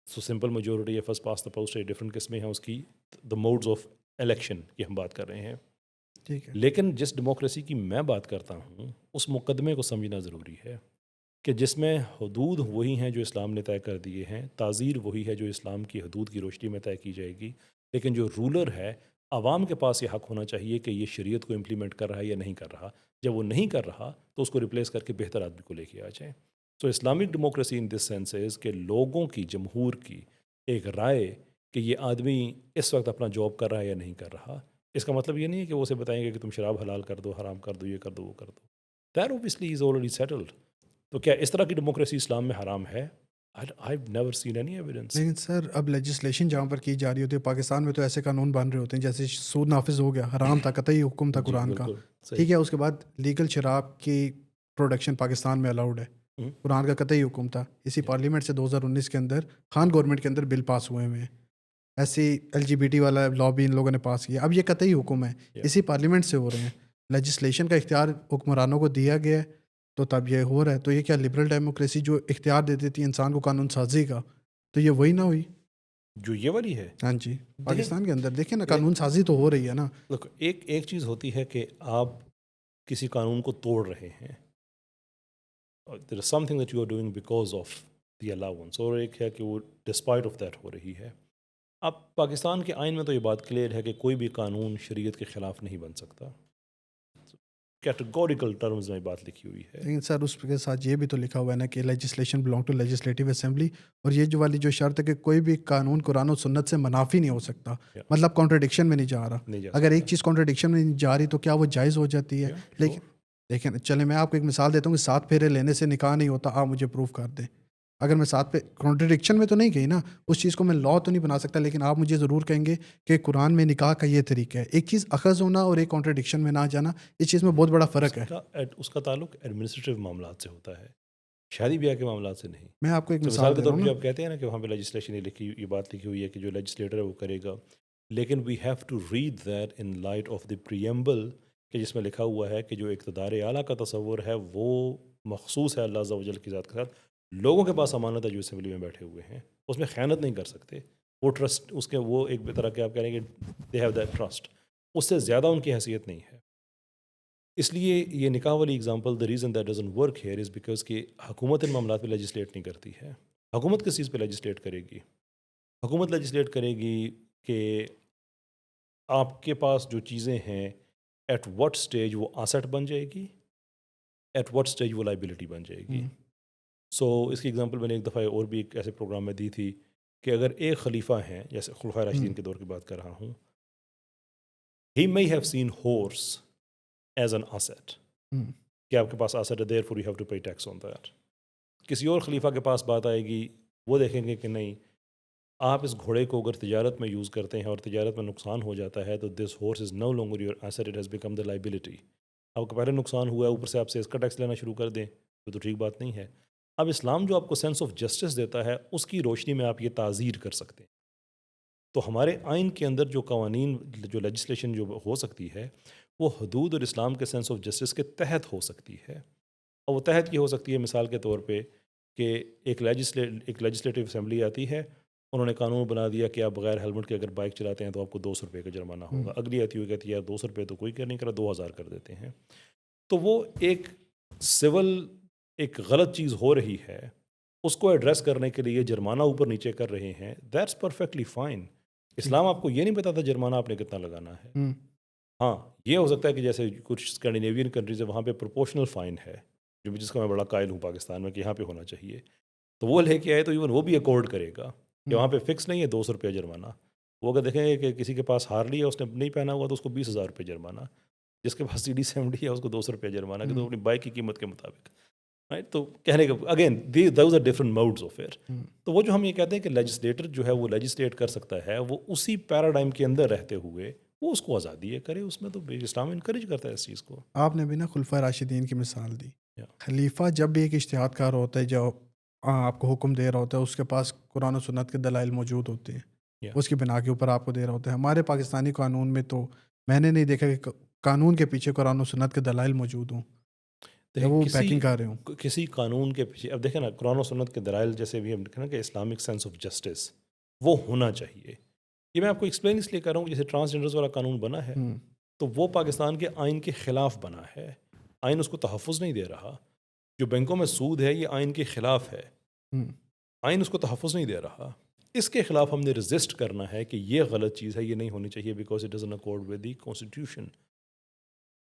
سو سمپل میجورٹی ہے, فرسٹ پاس دا پوسٹ ہے, ڈفرنٹ قسمیں ہیں اس کی. دا موڈز آف الیکشن کی ہم بات کر رہے ہیں. ٹھیک ہے لیکن جس ڈیموکریسی کی میں بات کرتا ہوں اس مقدمے کو سمجھنا ضروری ہے کہ جس میں حدود وہی ہیں جو اسلام نے طے کر دیے ہیں، تعزیر وہی ہے جو اسلام کی حدود کی روشنی میں طے کی جائے گی، لیکن جو رولر ہے عوام کے پاس یہ حق ہونا چاہیے کہ یہ شریعت کو امپلیمنٹ کر رہا ہے یا نہیں کر رہا. جب وہ نہیں کر رہا تو اس کو ریپلیس کر کے بہتر آدمی کو لے کے آ جائیں. So Islamic democracy in this sense is کہ لوگوں کی، جمہور کی ایک رائے کہ یہ آدمی اس وقت اپنا جاب کر رہا ہے یا نہیں کر رہا. اس کا مطلب یہ نہیں ہے کہ وہ اسے بتائیں گے کہ تم شراب حلال کر دو، حرام کر دو، یہ کر دو، وہ کر دو. That obviously is already settled. تو کیا اس طرح کی ڈیموکریسی اسلام میں حرام ہے؟ I've never seen any evidence. لیکن سر اب لیجسلیشن جہاں پر کی جا رہی ہوتی ہے، پاکستان میں تو ایسے قانون بن رہے ہوتے ہیں جیسے سود نافذ ہو گیا، حرام تھا، قطعی حکم تھا جی قرآن کا. بالکل صحیح. ٹھیک ہے، اس کے بعد لیگل شراب کی پروڈکشن پاکستان میں الاؤڈ ہے، ہوں. قرآن کا قطعی حکم تھا. اسی پارلیمنٹ سے 2019 کے اندر خان گورنمنٹ کے اندر بل پاس ہوئے ہیں. ایسی LGBT والا لا بھی ان لوگوں نے پاس کیا. اب یہ قطعی حکم ہے، اسی پارلیمنٹ سے ہو رہے ہیں. لیجسلیشن کا اختیار حکمرانوں کو دیا گیا ہے تو تب یہ ہو رہا ہے. تو یہ کیا لبرل ڈیموکریسی جو اختیار دے دیتی ہے انسان کو قانون سازی کا، تو یہ وہی نہ ہوئی؟ جو یہ والی ہے، ہاں جی، پاکستان کے اندر دیکھیں نا قانون سازی تو ہو رہی ہے نا. ایک چیز ہوتی ہے کہ آپ کسی قانون کو توڑ رہے ہیں، there is something that you are doing because of the allowance, اور ایک ہے کہ وہ ڈسپائٹ آف دیٹ ہو رہی ہے. اب پاکستان کے آئین میں تو یہ بات کلیئر ہے کہ کوئی بھی قانون شریعت کے خلاف نہیں بن سکتا. کیٹیگوریکل ٹرمز میں بات لکھی ہوئی ہے. لیکن سر اس کے ساتھ یہ بھی تو لکھا ہوا ہے نا کہ legislation belong to legislative assembly, اور یہ جو والی جو شرط ہے کہ کوئی بھی قانون قرآن و سنت سے منافی نہیں ہو سکتا، مطلب کانٹرڈکشن میں نہیں جا رہا. نہیں جا اگر ایک چیز کانٹرڈکشن میں نہیں جا رہی تو کیا وہ جائز ہو جاتی ہے؟ لیکن چلیں میں آپ کو ایک مثال دیتا ہوں کہ 7 پھیرے لینے سے نکاح نہیں ہوتا، آپ مجھے پروف کر دیں. اگر میں 7 پہ کانٹرڈکشن میں تو نہیں گئی نا، اس چیز کو میں لا تو نہیں بنا سکتا، لیکن آپ مجھے ضرور کہیں گے کہ قرآن میں نکاح کا یہ طریقہ ہے. ایک چیز اخذ ہونا اور ایک کانٹرڈکشن میں نہ جانا، اس چیز میں بہت بڑا فرق ہے. اس کا تعلق ایڈمنسٹریٹو معاملات سے ہوتا ہے، شادی بیاہ کے معاملات سے نہیں. میں آپ کو ایک مثال مثال کے دے رہا طور ہوں پہ نا. آپ کہتے ہیں نا کہ وہاں پہ لیجسلیشن یہ بات لکھی ہوئی ہے کہ جو لیجسلیٹر ہے وہ کرے گا، لیکن we have to read that in light of the preamble, کہ جس میں لکھا ہوا ہے کہ جو اقتدار اعلیٰ کا تصور ہے وہ مخصوص ہے اللہ عز و جل کی ذات کے ساتھ. لوگوں کے پاس امانت ہے جو اسمبلی میں بیٹھے ہوئے ہیں، اس میں خیانت نہیں کر سکتے. وہ ٹرسٹ اس کے وہ ایک طرح کے آپ کہہ رہے ہیں کہ دے ہیو دیٹ ٹرسٹ، اس سے زیادہ ان کی حیثیت نہیں ہے. اس لیے یہ نکاح والی example, the reason that doesn't work here is because کہ حکومت ان معاملات پہ لیجسلیٹ نہیں کرتی ہے. حکومت کس چیز پہ لیجسلیٹ کرے گی؟ حکومت لیجسلیٹ کرے گی کہ آپ کے پاس جو چیزیں ہیں ایٹ وٹ سٹیج وہ آسٹ بن جائے گی، ایٹ وٹ سٹیج وہ لائبلٹی بن جائے گی. سو اس کی ایگزامپل میں نے ایک دفعہ اور بھی ایک ایسے پروگرام میں دی تھی کہ اگر ایک خلیفہ ہیں، جیسے خلفائے راشدین کے دور کی بات کر رہا ہوں، ہی may have seen horse as an asset، کہ آپ کے پاس asset ہے therefore you have to pay tax on that. کسی اور خلیفہ کے پاس بات آئے گی، وہ دیکھیں گے کہ نہیں، آپ اس گھوڑے کو اگر تجارت میں یوز کرتے ہیں اور تجارت میں نقصان ہو جاتا ہے تو this horse is no longer your asset, it has become the liability. آپ کو پہلے نقصان ہوا ہے، اوپر سے آپ سے اس کا ٹیکس لینا شروع کر دیں تو ٹھیک بات نہیں ہے. اب اسلام جو آپ کو سینس آف جسٹس دیتا ہے اس کی روشنی میں آپ یہ تعزیر کر سکتے ہیں. تو ہمارے آئین کے اندر جو قوانین، جو لیجسلیشن جو ہو سکتی ہے وہ حدود اور اسلام کے سینس آف جسٹس کے تحت ہو سکتی ہے. اور وہ تحت یہ ہو سکتی ہے مثال کے طور پہ کہ ایک لیجسلیٹو اسمبلی آتی ہے، انہوں نے قانون بنا دیا کہ آپ بغیر ہیلمٹ کے اگر بائک چلاتے ہیں تو آپ کو 200 روپے کا جرمانہ ہوگا. اگلی آتی ہوئی کہتی ہے یار 200 روپے تو کوئی کر نہیں کرا، 2000 کر دیتے ہیں. تو وہ ایک سول ایک غلط چیز ہو رہی ہے، اس کو ایڈریس کرنے کے لیے جرمانہ اوپر نیچے کر رہے ہیں. That's perfectly fine. اسلام آپ کو یہ نہیں بتاتا جرمانہ آپ نے کتنا لگانا ہے. ہاں یہ ہو سکتا ہے کہ جیسے کچھ اسکینڈینیوین کنٹریز ہے وہاں پہ پروپورشنل فائن ہے، جو جس کا میں بڑا قائل ہوں پاکستان میں کہ یہاں پہ ہونا چاہیے، تو وہ لے کے آئے تو ایون وہ بھی اکارڈ کرے گا کہ وہاں پہ فکس نہیں ہے 200 روپے جرمانہ. وہ اگر دیکھیں گے کہ کسی کے پاس ہارلی ہے، اس نے نہیں پہنا ہوا تو اس کو 20,000 روپے جرمانہ، جس کے پاس CD70 ہے اس کو 200 روپے جرمانہ، کہ تو اپنی بائک کی قیمت کے مطابق. تو کہنے کا again those are different modes of it. تو وہ جو ہم یہ کہتے ہیں کہ لیجسلیٹر جو ہے وہ لیجسلیٹ کر سکتا ہے، وہ اسی پیراڈائم کے اندر رہتے ہوئے وہ اس کو آزادی ہے کرے. اس میں تو اسلام انکریج کرتا ہے اس چیز کو. آپ نے بھی نا خلفائے راشدین کی مثال دی. خلیفہ جب بھی ایک اجتہاد کار ہوتا ہے جو آپ کو حکم دے رہا ہوتا ہے، اس کے پاس قرآن و سنت کے دلائل موجود ہوتے ہیں، اس کی بنا کے اوپر آپ کو دے رہا ہوتا ہے. ہمارے پاکستانی قانون میں تو میں نے نہیں دیکھا کہ قانون کے پیچھے قرآن و سنت کے دلائل موجود ہوں، وہ پیکنگ کر رہے ہوں. کسی قانون کے پیچھے اب دیکھیں نا قرآن و سنت کے دلائل، جیسے بھی ہم دیکھیں نا کہ اسلامک سینس آف جسٹس وہ ہونا چاہیے. یہ میں آپ کو ایکسپلین اس لیے کر رہا ہوں کہ جیسے ٹرانسجنڈرز والا قانون بنا ہے تو وہ پاکستان کے آئین کے خلاف بنا ہے. آئین اس کو تحفظ نہیں دے رہا. جو بینکوں میں سود ہے یہ آئین کے خلاف ہے. آئین اس کو تحفظ نہیں دے رہا. اس کے خلاف ہم نے رزسٹ کرنا ہے کہ یہ غلط چیز ہے, یہ نہیں ہونی چاہیے, because it doesn't accord with the constitution.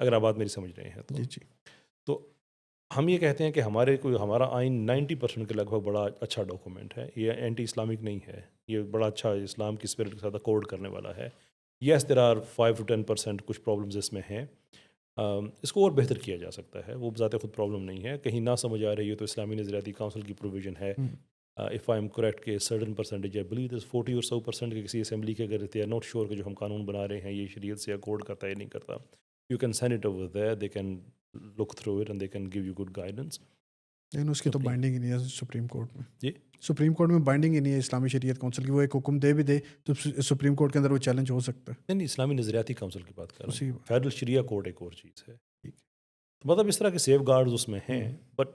اگر آپ بات میری سمجھ رہے ہیں جی جی. تو ہم یہ کہتے ہیں کہ ہمارا آئین 90% کے لگ بھگ بڑا اچھا ڈاکومنٹ ہے. یہ اینٹی اسلامک نہیں ہے, یہ بڑا اچھا اسلام کی اسپرٹ کے ساتھ اکارڈ کرنے والا ہے. یس دیر آر 5 to 10% کچھ پرابلمز اس میں ہیں. اس کو اور بہتر کیا جا سکتا ہے, وہ ذات خود پرابلم نہیں ہے. کہیں نہ سمجھ آ رہی ہے تو اسلامی نظریاتی کونسل کی پروویژن ہے, اف آئی ایم کریکٹ کہ certain percentage I believe this 40 اور 100% کے کسی اسمبلی کے اگر دے آر ناٹ شیور کہ جو ہم قانون بنا رہے ہیں یہ شریعت سے اکارڈ کرتا ہے یا نہیں کرتا, you can send it over there, they can look through it and they can give you good guidance. لیکن اس کی تو بائنڈنگ ہی نہیں ہے سپریم کورٹ میں. جی سپریم کورٹ میں بائنڈنگ ہی نہیں ہے اسلامی شریعت کونسل کی. وہ ایک حکم دے بھی دے تو سپریم کورٹ کے اندر وہ چیلنج ہو سکتا ہے. نہیں, اسلامی نظریاتی کونسل کی بات کر رہا اسی ہوں. فیڈرل شریعہ کورٹ ایک اور چیز ہے. تو مطلب اس طرح کے سیف گارڈز اس میں ہیں. بٹ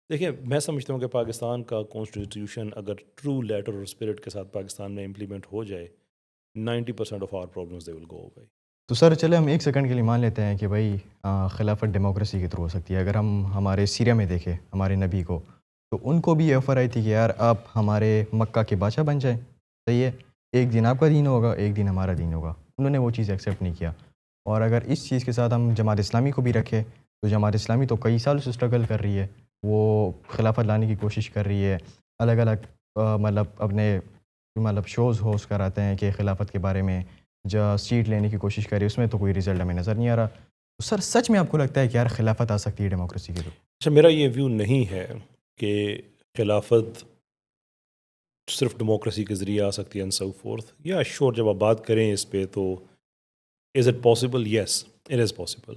دیکھیں, میں سمجھتا ہوں کہ پاکستان کا کانسٹیٹیوشن اگر ٹرو لیٹر اور اسپرٹ کے ساتھ پاکستان میں امپلیمنٹ ہو جائے, 90% آف آور پرابلمز دے ول گو اوے. تو سر چلے ہم ایک سیکنڈ کے لیے مان لیتے ہیں کہ بھائی خلافت ڈیموکریسی کے تھرو ہو سکتی ہے. اگر ہم ہمارے سیریا میں دیکھیں ہمارے نبی کو, تو ان کو بھی یہ آفر آئی تھی کہ یار آپ ہمارے مکہ کے بادشاہ بن جائیں, صحیح ہے, ایک دن آپ کا دین ہوگا ایک دن ہمارا دین ہوگا. انہوں نے وہ چیز ایکسیپٹ نہیں کیا. اور اگر اس چیز کے ساتھ ہم جماعت اسلامی کو بھی رکھیں تو جماعت اسلامی تو کئی سالوں سے اسٹرگل کر رہی ہے, وہ خلافت لانے کی کوشش کر رہی ہے, الگ الگ مطلب اپنے مطلب شوز ہوسٹ کراتے ہیں کہ خلافت کے بارے میں جو سیٹ لینے کی کوشش کر رہی ہے, اس میں تو کوئی رزلٹ ہمیں نظر نہیں آ رہا. تو سر سچ میں آپ کو لگتا ہے کہ یار خلافت آ سکتی ہے ڈیموکریسی کے تھرو؟ اچھا, میرا یہ ویو نہیں ہے کہ خلافت صرف ڈیموکریسی کے ذریعے آ سکتی ہے اینڈ سو فورتھ. یا شور, جب آپ بات کریں اس پہ تو is it possible? Yes it is possible.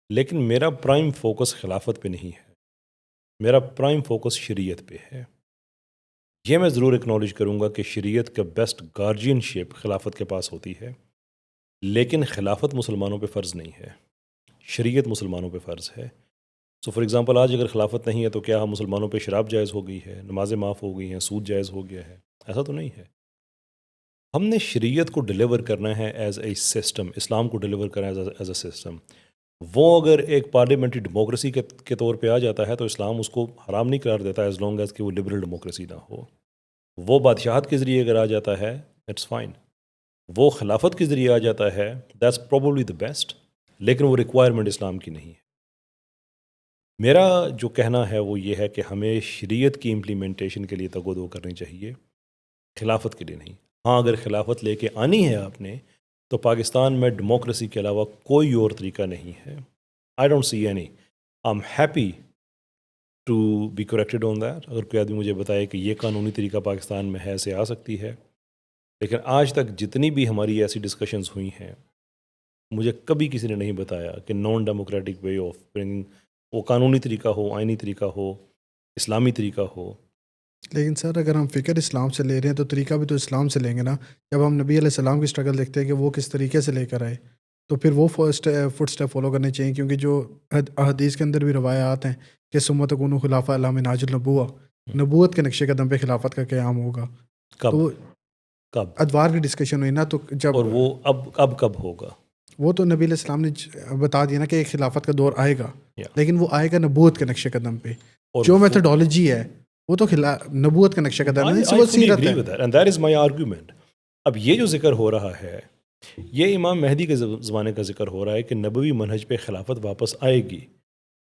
لیکن میرا پرائم فوکس خلافت پہ نہیں ہے, میرا پرائم فوکس شریعت پہ ہے. یہ میں ضرور اکنالج کروں گا کہ شریعت کا بیسٹ گارجین شپ خلافت کے پاس ہوتی ہے, لیکن خلافت مسلمانوں پہ فرض نہیں ہے, شریعت مسلمانوں پہ فرض ہے. سو فار ایگزامپل آج اگر خلافت نہیں ہے تو کیا ہم مسلمانوں پہ شراب جائز ہو گئی ہے, نمازیں معاف ہو گئی ہیں, سود جائز ہو گیا ہے؟ ایسا تو نہیں ہے. ہم نے شریعت کو ڈیلیور کرنا ہے ایز اے سسٹم, اسلام کو ڈیلیور کرنا ہے ایز اے سسٹم. وہ اگر ایک پارلیمنٹری ڈیموکریسی کے طور پہ آ جاتا ہے تو اسلام اس کو حرام نہیں قرار دیتا ایز لانگ ایز کہ وہ لبرل ڈیموکریسی نہ ہو. وہ بادشاہت کے ذریعے اگر آ جاتا ہے اٹس فائن. وہ خلافت کے ذریعے آ جاتا ہے دیٹس پروبیبلی دا بیسٹ, لیکن وہ ریکوائرمنٹ اسلام کی نہیں ہے. میرا جو کہنا ہے وہ یہ ہے کہ ہمیں شریعت کی امپلیمنٹیشن کے لیے تگ و دو کرنی چاہیے, خلافت کے لیے نہیں. ہاں, اگر خلافت لے کے آنی ہے آپ نے تو پاکستان میں ڈیموکریسی کے علاوہ کوئی اور طریقہ نہیں ہے. I don't see any. I am happy to be corrected on that. اگر کوئی آدمی مجھے بتائے کہ یہ قانونی طریقہ پاکستان میں ہے سے آ سکتی ہے, لیکن آج تک جتنی بھی ہماری ایسی ڈسکشنز ہوئی ہیں مجھے کبھی کسی نے نہیں بتایا کہ naan democratic way of bringing, وہ قانونی طریقہ ہو, آئینی طریقہ ہو, اسلامی طریقہ ہو. لیکن سر اگر ہم فکر اسلام سے لے رہے ہیں تو طریقہ بھی تو اسلام سے لیں گے نا. جب ہم نبی علیہ السلام کی اسٹرگل دیکھتے ہیں کہ وہ کس طریقے سے لے کر آئے, تو پھر وہ فٹ اسٹیپ فالو کرنے چاہیے. کیونکہ جو احادیث کے اندر بھی روایات ہیں کہ سمت کون خلافہ علام ناج النبوہ, نبوت کے نقشے قدم پہ خلافت کا قیام ہوگا. تو کب ادوار کی ڈسکشن ہوئی نا, تو جب, اور وہ اب کب ہوگا؟ وہ تو نبی علیہ السلام نے بتا دیا نا کہ ایک خلافت کا دور آئے گا, لیکن وہ آئے گا نبوت کے نقشے قدم پہ. جو میتھڈالوجی ہے وہ تو نبوت کا نقشہ قدم ہے, وہ سیرت ہے. And that is my argument. اب یہ جو ذکر ہو رہا ہے یہ امام مہدی کے زمانے کا ذکر ہو رہا ہے کہ نبوی منہج پہ خلافت واپس آئے گی,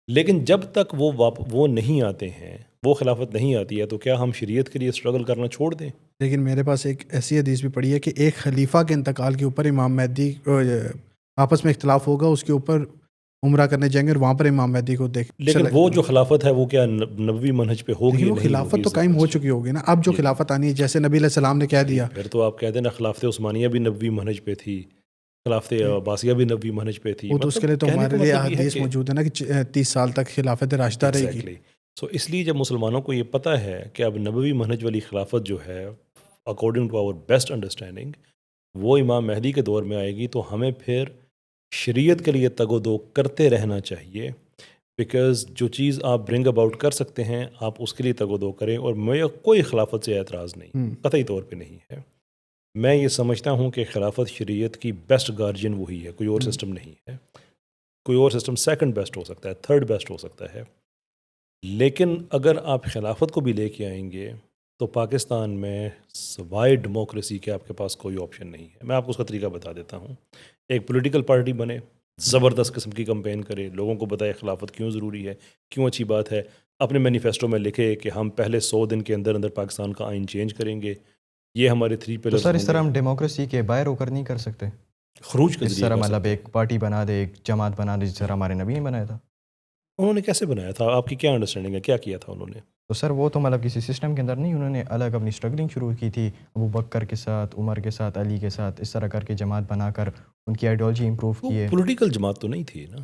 لیکن جب تک وہ نہیں آتے ہیں, وہ خلافت نہیں آتی ہے, تو کیا ہم شریعت کے لیے اسٹرگل کرنا چھوڑ دیں؟ لیکن میرے پاس ایک ایسی حدیث بھی پڑھی ہے کہ ایک خلیفہ کے انتقال کے اوپر امام مہدی آپس میں اختلاف ہوگا, اس کے اوپر عمرہ کرنے جائیں گے اور وہاں پر امام مہدی کو لیکن وہ جو خلافت ہے وہ کیا نبوی منہج پہ ہوگی؟ وہ خلافت تو قائم ہو چکی ہوگی نا. اب جو خلافت آنی ہے, جیسے نبی علیہ السلام نے کہہ دیا, پھر تو آپ کہہ دیں نا خلافت عثمانیہ بھی نبوی منہج پہ تھی, خلافت عباسیہ بھی نبوی منہج پہ تھی. وہ تو اس کے لیے تو ہمارے لیے حدیث موجود ہے نا کہ 30 سال تک خلافت راشدہ رہے گی. سو اس لیے جب مسلمانوں کو یہ پتہ ہے کہ اب نبوی منہج والی خلافت جو ہے according to our best understanding وہ امام مہدی کے دور میں آئے گی, تو ہمیں پھر شریعت کے لیے تگ و دو کرتے رہنا چاہیے. بیکاز جو چیز آپ برنگ اباؤٹ کر سکتے ہیں آپ اس کے لیے تگ و دو کریں, اور مجھے کوئی خلافت سے اعتراض نہیں, قطعی طور پہ نہیں ہے. میں یہ سمجھتا ہوں کہ خلافت شریعت کی بیسٹ گارجین وہی ہے، کوئی اور سسٹم نہیں ہے. کوئی اور سسٹم سیکنڈ بیسٹ ہو سکتا ہے، تھرڈ بیسٹ ہو سکتا ہے، لیکن اگر آپ خلافت کو بھی لے کے آئیں گے تو پاکستان میں سوائے ڈیموکریسی کے آپ کے پاس کوئی آپشن نہیں ہے. میں آپ کو اس کا طریقہ بتا دیتا ہوں. ایک پولیٹیکل پارٹی بنے، زبردست قسم کی کمپین کرے، لوگوں کو بتائے خلافت کیوں ضروری ہے، کیوں اچھی بات ہے، اپنے مینیفیسٹو میں لکھے کہ ہم پہلے 100 دن کے اندر اندر پاکستان کا آئین چینج کریں گے، یہ ہمارے 3 تو پلرز سر اس ہوں طرح گے. ہم ڈیموکریسی کے باہر ہو کر نہیں کر سکتے؟ خروج کے اس ذریعے طرح کر مطلب سکتے ایک ہیں. پارٹی بنا دے، ایک جماعت بنا دے، جس طرح ہمارے نبی نے بنایا تھا. انہوں نے کیسے بنایا تھا؟ آپ کی کیا انڈرسٹینڈنگ ہے، کیا کیا تھا انہوں نے؟ تو سر وہ تو مطلب کسی سسٹم کے اندر نہیں، انہوں نے الگ اپنی اسٹرگلنگ شروع کی تھی، ابو بکر کے ساتھ، عمر کے ساتھ، علی کے ساتھ، اس طرح کر کے جماعت بنا کر ان کی آئیڈیالوجی امپروو وہ کی ہے. پولیٹیکل جماعت تو نہیں تھی نا.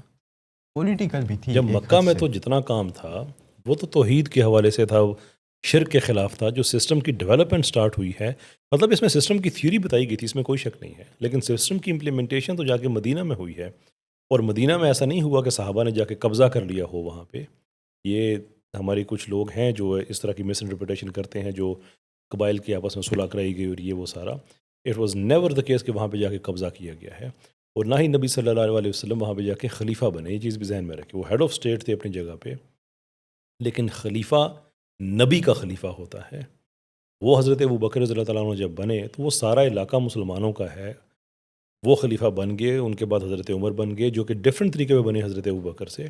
پولیٹیکل بھی تھی جب ایک مکہ حد میں سے. تو جتنا کام تھا وہ تو توحید کے حوالے سے تھا، شرک کے خلاف تھا. جو سسٹم کی ڈیولپمنٹ سٹارٹ ہوئی ہے، مطلب اس میں سسٹم کی تھیوری بتائی گئی تھی، اس میں کوئی شک نہیں ہے، لیکن سسٹم کی امپلیمنٹیشن تو جا کے مدینہ میں ہوئی ہے. اور مدینہ میں ایسا نہیں ہوا کہ صحابہ نے جا کے قبضہ کر لیا ہو وہاں پہ. یہ ہماری کچھ لوگ ہیں جو اس طرح کی مس انٹرپریٹیشن کرتے ہیں، جو قبائل کی آپس میں صلح کرائی گئی اور یہ وہ سارا. It was never the case کہ وہاں پہ جا کے قبضہ کیا گیا ہے، اور نہ ہی نبی صلی اللہ علیہ وسلم وہاں پہ جا کے خلیفہ بنے. یہ چیز بھی ذہن میں رکھے، وہ ہیڈ آف اسٹیٹ تھے اپنی جگہ پہ، لیکن خلیفہ نبی کا خلیفہ ہوتا ہے. وہ حضرت ابو بکر رضی اللہ تعالیٰ عنہ جب بنے تو وہ سارا علاقہ مسلمانوں کا ہے، وہ خلیفہ بن گئے. ان کے بعد حضرت عمر بن گئے جو کہ ڈفرینٹ طریقے میں بنے حضرت ابو بکر سے.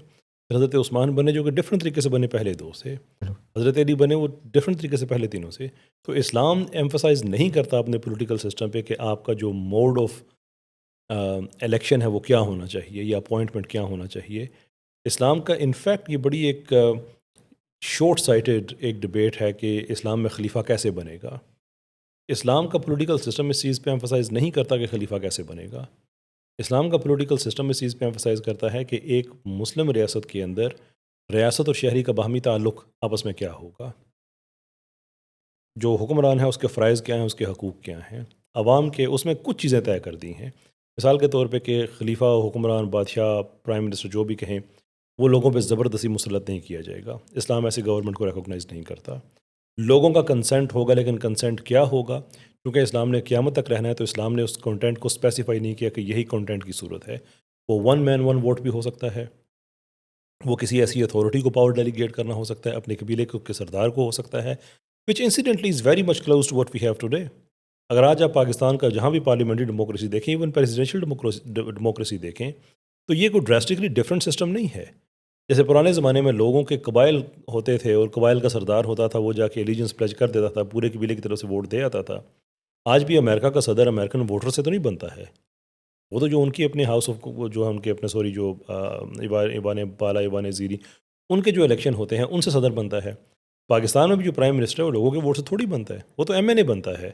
پھر حضرت عثمان بنے جو کہ ڈفرینٹ طریقے سے بنے پہلے دو سے. حضرت علی بنے وہ ڈفرینٹ طریقے سے پہلے تینوں سے. تو اسلام ایمفسائز نہیں کرتا اپنے پولیٹیکل سسٹم پہ کہ آپ کا جو موڈ آف الیکشن ہے وہ کیا ہونا چاہیے یا اپوائنٹمنٹ کیا ہونا چاہیے. اسلام کا انفیکٹ یہ بڑی ایک شارٹ سائٹڈ ایک ڈبیٹ ہے کہ اسلام میں خلیفہ کیسے بنے گا. اسلام کا پولیٹیکل سسٹم اس چیز پہ ایمفسائز نہیں کرتا کہ خلیفہ کیسے بنے گا. اسلام کا پولیٹیکل سسٹم اس چیز پہ ایمفسائز کرتا ہے کہ ایک مسلم ریاست کے اندر ریاست اور شہری کا باہمی تعلق آپس میں کیا ہوگا، جو حکمران ہے اس کے فرائض کیا ہیں، اس کے حقوق کیا ہیں، عوام کے اس میں کچھ چیزیں طے کر دی ہیں. مثال کے طور پہ کہ خلیفہ، حکمران، بادشاہ، پرائم منسٹر جو بھی کہیں، وہ لوگوں پہ زبردستی مسلط نہیں کیا جائے گا. اسلام ایسی گورنمنٹ کو ریکوگنائز نہیں کرتا. لوگوں کا کنسنٹ ہوگا، لیکن کنسنٹ کیا ہوگا؟ کیونکہ اسلام نے قیامت تک رہنا ہے تو اسلام نے اس کنٹینٹ کو اسپیسیفائی نہیں کیا کہ یہی کنٹینٹ کی صورت ہے. وہ 1 مین 1 ووٹ بھی ہو سکتا ہے، وہ کسی ایسی اتھارٹی کو پاور ڈیلیگیٹ کرنا ہو سکتا ہے، اپنے قبیلے کے سردار کو ہو سکتا ہے، which incidentally is very much close to what we have today. اگر آج آپ پاکستان کا جہاں بھی پارلیمنٹری ڈیموکریسی دیکھیں، ایون پریزیڈینشیل ڈیموکریسی دیکھیں، تو یہ کوئی ڈراسٹکلی ڈفرینٹ سسٹم نہیں ہے. جیسے پرانے زمانے میں لوگوں کے قبائل ہوتے تھے اور قبائل کا سردار ہوتا تھا، وہ جا کے ایلیجنس پلیج کر دیتا تھا، پورے قبیلے کی طرف سے ووٹ دے آتا تھا. آج بھی امریکہ کا صدر امریکن ووٹر سے تو نہیں بنتا ہے، وہ تو جو ان کی اپنے ہاؤس آف جو ہے ان کے اپنے جو ایوان بالا، ایوان زیری، ان کے جو الیکشن ہوتے ہیں ان سے صدر بنتا ہے. پاکستان میں بھی جو پرائم منسٹر ہے وہ لوگوں کے ووٹ سے تھوڑی بنتا ہے، وہ تو ایم این اے بنتا ہے.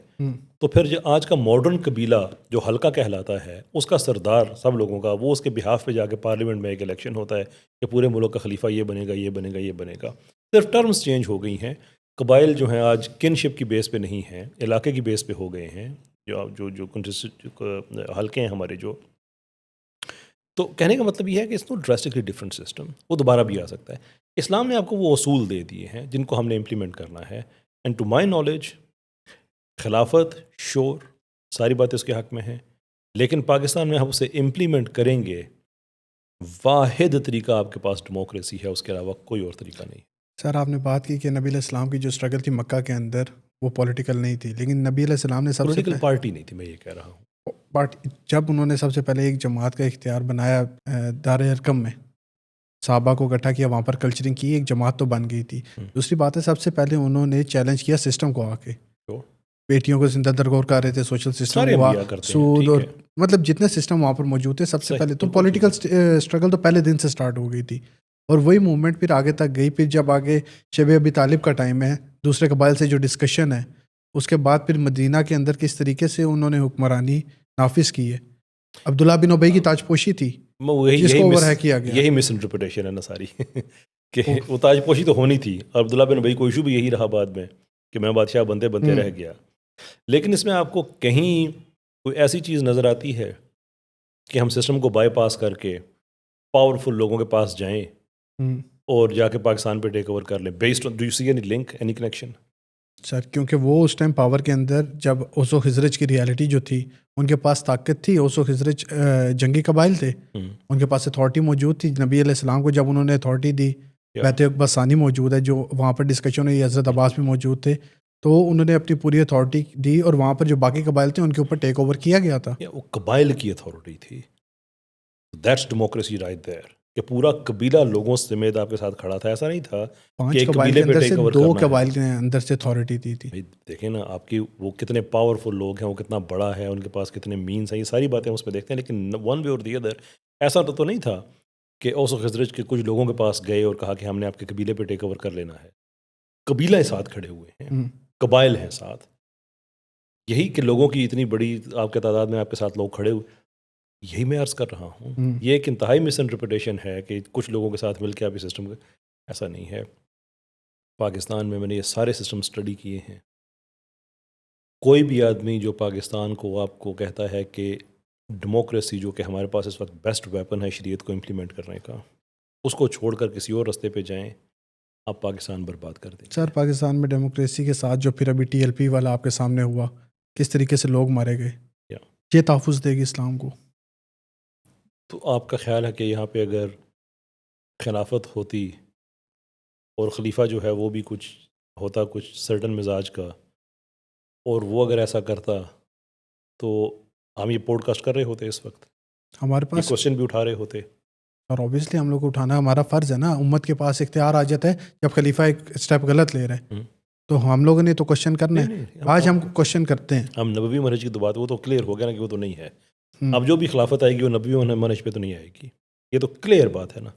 تو پھر جو آج کا ماڈرن قبیلہ جو حلقہ کہلاتا ہے، اس کا سردار سب لوگوں کا، وہ اس کے بہاف پہ جا کے پارلیمنٹ میں ایک الیکشن ہوتا ہے کہ پورے ملک کا خلیفہ یہ بنے گا، یہ بنے گا، یہ بنے گا. صرف ٹرمز چینج ہو گئی ہیں. قبائل جو ہیں آج کنشپ کی بیس پہ نہیں ہیں، علاقے کی بیس پہ ہو گئے ہیں. جو حلقے ہیں ہمارے جو، تو کہنے کا مطلب یہ ہے کہ اس نو ڈراسٹکلی ڈفرینٹ سسٹم، وہ دوبارہ بھی آ سکتا ہے. اسلام نے آپ کو وہ اصول دے دیے ہیں جن کو ہم نے امپلیمنٹ کرنا ہے. اینڈ ٹو مائی نالج خلافت، شور، ساری باتیں اس کے حق میں ہیں، لیکن پاکستان میں ہم اسے امپلیمنٹ کریں گے. واحد طریقہ آپ کے پاس ڈیموکریسی ہے، اس کے علاوہ کوئی اور طریقہ نہیں. سر آپ نے بات کی کہ نبی علیہ السلام کی جو اسٹرگل تھی مکہ کے اندر وہ پولیٹیکل نہیں تھی، لیکن نبی علیہ السلام نے سب سے پولیٹیکل پارٹی نہیں تھی، میں یہ کہہ رہا ہوں. جب انہوں نے سب سے پہلے ایک جماعت کا اختیار بنایا دار ارقم میں، صحابہ کو اکٹھا کیا، وہاں پر کلچرنگ کی، ایک جماعت تو بن گئی تھی. دوسری بات ہے سب سے پہلے انہوں نے چیلنج کیا سسٹم کو آ کے. بیٹیوں کو زندہ درگور کر رہے تھے، سوشل سسٹم ہوا، سود، اور مطلب جتنے سسٹم وہاں پر موجود تھے سب سے پہلے تو پولیٹیکل اسٹرگل تو پہلے دن سے سٹارٹ ہو گئی تھی. اور وہی موومنٹ پھر آگے تک گئی. پھر جب آگے شب ابی طالب کا ٹائم ہے، دوسرے قبائل سے جو ڈسکشن ہے، اس کے بعد پھر مدینہ کے اندر کس طریقے سے انہوں نے حکمرانی نافذ کی ہے. عبداللہ بن ابی کی تاج پوشی تھی جس کو اوور ہیک کیا گیا. یہی مس انٹرپریٹیشن ہے نا ساری کہ وہ تاج پوشی تو ہونی تھی. عبداللہ بن ابی کو ایشو بھی یہی رہا بعد میں کہ میں بادشاہ بنتے بنتے رہ گیا. لیکن اس میں آپ کو کہیں کوئی ایسی چیز نظر آتی ہے کہ ہم سسٹم کو بائی پاس کر کے پاورفل لوگوں کے پاس جائیں اور جا کے پاکستان پہ ٹیک اوور کر لیں based on, do you see any link, any connection? Sir کیونکہ وہ اس ٹائم پاور کے اندر جب اوس و خزرج کی ریالٹی جو تھی ان کے پاس طاقت تھی. اوس و خزرج جنگی قبائل تھے, ان کے پاس اتھارٹی موجود تھی. نبی علیہ السلام کو جب انہوں نے اتھارٹی دی, بیت اقبا ثانی موجود ہے جو وہاں پر ڈسکشن ہوئی, حضرت عباس بھی موجود تھے, تو انہوں نے اپنی پوری اتھارٹی دی اور وہاں پر جو باقی قبائل تھے ان کے اوپر ٹیک اوور کیا گیا تھا. وہ قبائل کی اتھارٹی تھی. دیٹس ڈیموکریسی رائٹ دیئر کہ پورا قبیلہ لوگوں سمیت آپ کے ساتھ کھڑا تھا. ایسا نہیں تھا کہ 5 ایک قبائل کے قبیلے پہ اندر سے ٹیک اوور 2 کرنا ہے. قبائل کے اندر سے اتھارٹی دی تھی. بھائی دیکھیں نا آپ کی وہ کتنے پاورفل لوگ ہیں, وہ کتنا بڑا ہے, ان کے پاس کتنے مینس ہیں, یہ ساری باتیں ہم اس میں دیکھتے ہیں. لیکن ون وے اور دی ادر ایسا تو نہیں تھا کہ اوس و خزرج کے کچھ لوگوں کے پاس گئے اور کہا کہ ہم نے آپ کے قبیلے پہ ٹیک اوور کر لینا ہے. قبیلہ ساتھ کھڑے ہوئے ہیں, قبائل ہیں ساتھ. یہی کہ لوگوں کی اتنی بڑی آپ کے تعداد میں آپ کے ساتھ لوگ کھڑے ہوئے, یہی میں عرض کر رہا ہوں. یہ ایک انتہائی مس انٹرپریٹیشن ہے کہ کچھ لوگوں کے ساتھ مل کے آپ یہ سسٹم, ایسا نہیں ہے. پاکستان میں نے یہ سارے سسٹم اسٹڈی کیے ہیں. کوئی بھی آدمی جو پاکستان کو آپ کو کہتا ہے کہ ڈیموکریسی جو کہ ہمارے پاس اس وقت بیسٹ ویپن ہے شریعت کو امپلیمنٹ کرنے کا, اس کو چھوڑ کر کسی اور رستے پہ جائیں, آپ پاکستان برباد کر دیں. سر پاکستان میں ڈیموکریسی کے ساتھ جو پھر ابھی TLP والا آپ کے سامنے ہوا, کس طریقے سے لوگ مارے گئے, یہ تحفظ دے گی اسلام کو؟ تو آپ کا خیال ہے کہ یہاں پہ اگر خلافت ہوتی اور خلیفہ جو ہے وہ بھی کچھ ہوتا کچھ سرٹن مزاج کا, اور وہ اگر ایسا کرتا تو ہم یہ پوڈ کاسٹ کر رہے ہوتے اس وقت, ہمارے یہ پاس کوشچن بھی اٹھا رہے ہوتے. اور اوبیسلی ہم لوگ کو اٹھانا ہمارا فرض ہے نا. امت کے پاس اختیار آ جاتا ہے جب خلیفہ ایک اسٹیپ غلط لے رہے ہیں, تو ہم لوگوں نے تو کوشچن کرنا ہے. آج ہم کوشچن کرتے ہیں. ہم نبوی منہج کی تو بات, وہ تو کلیئر ہو گیا نا کہ وہ تو نہیں ہے. اب جو بھی خلافت آئے گی وہ نبوی منہج پہ تو نہیں آئے گی, یہ تو کلیئر بات ہے نا.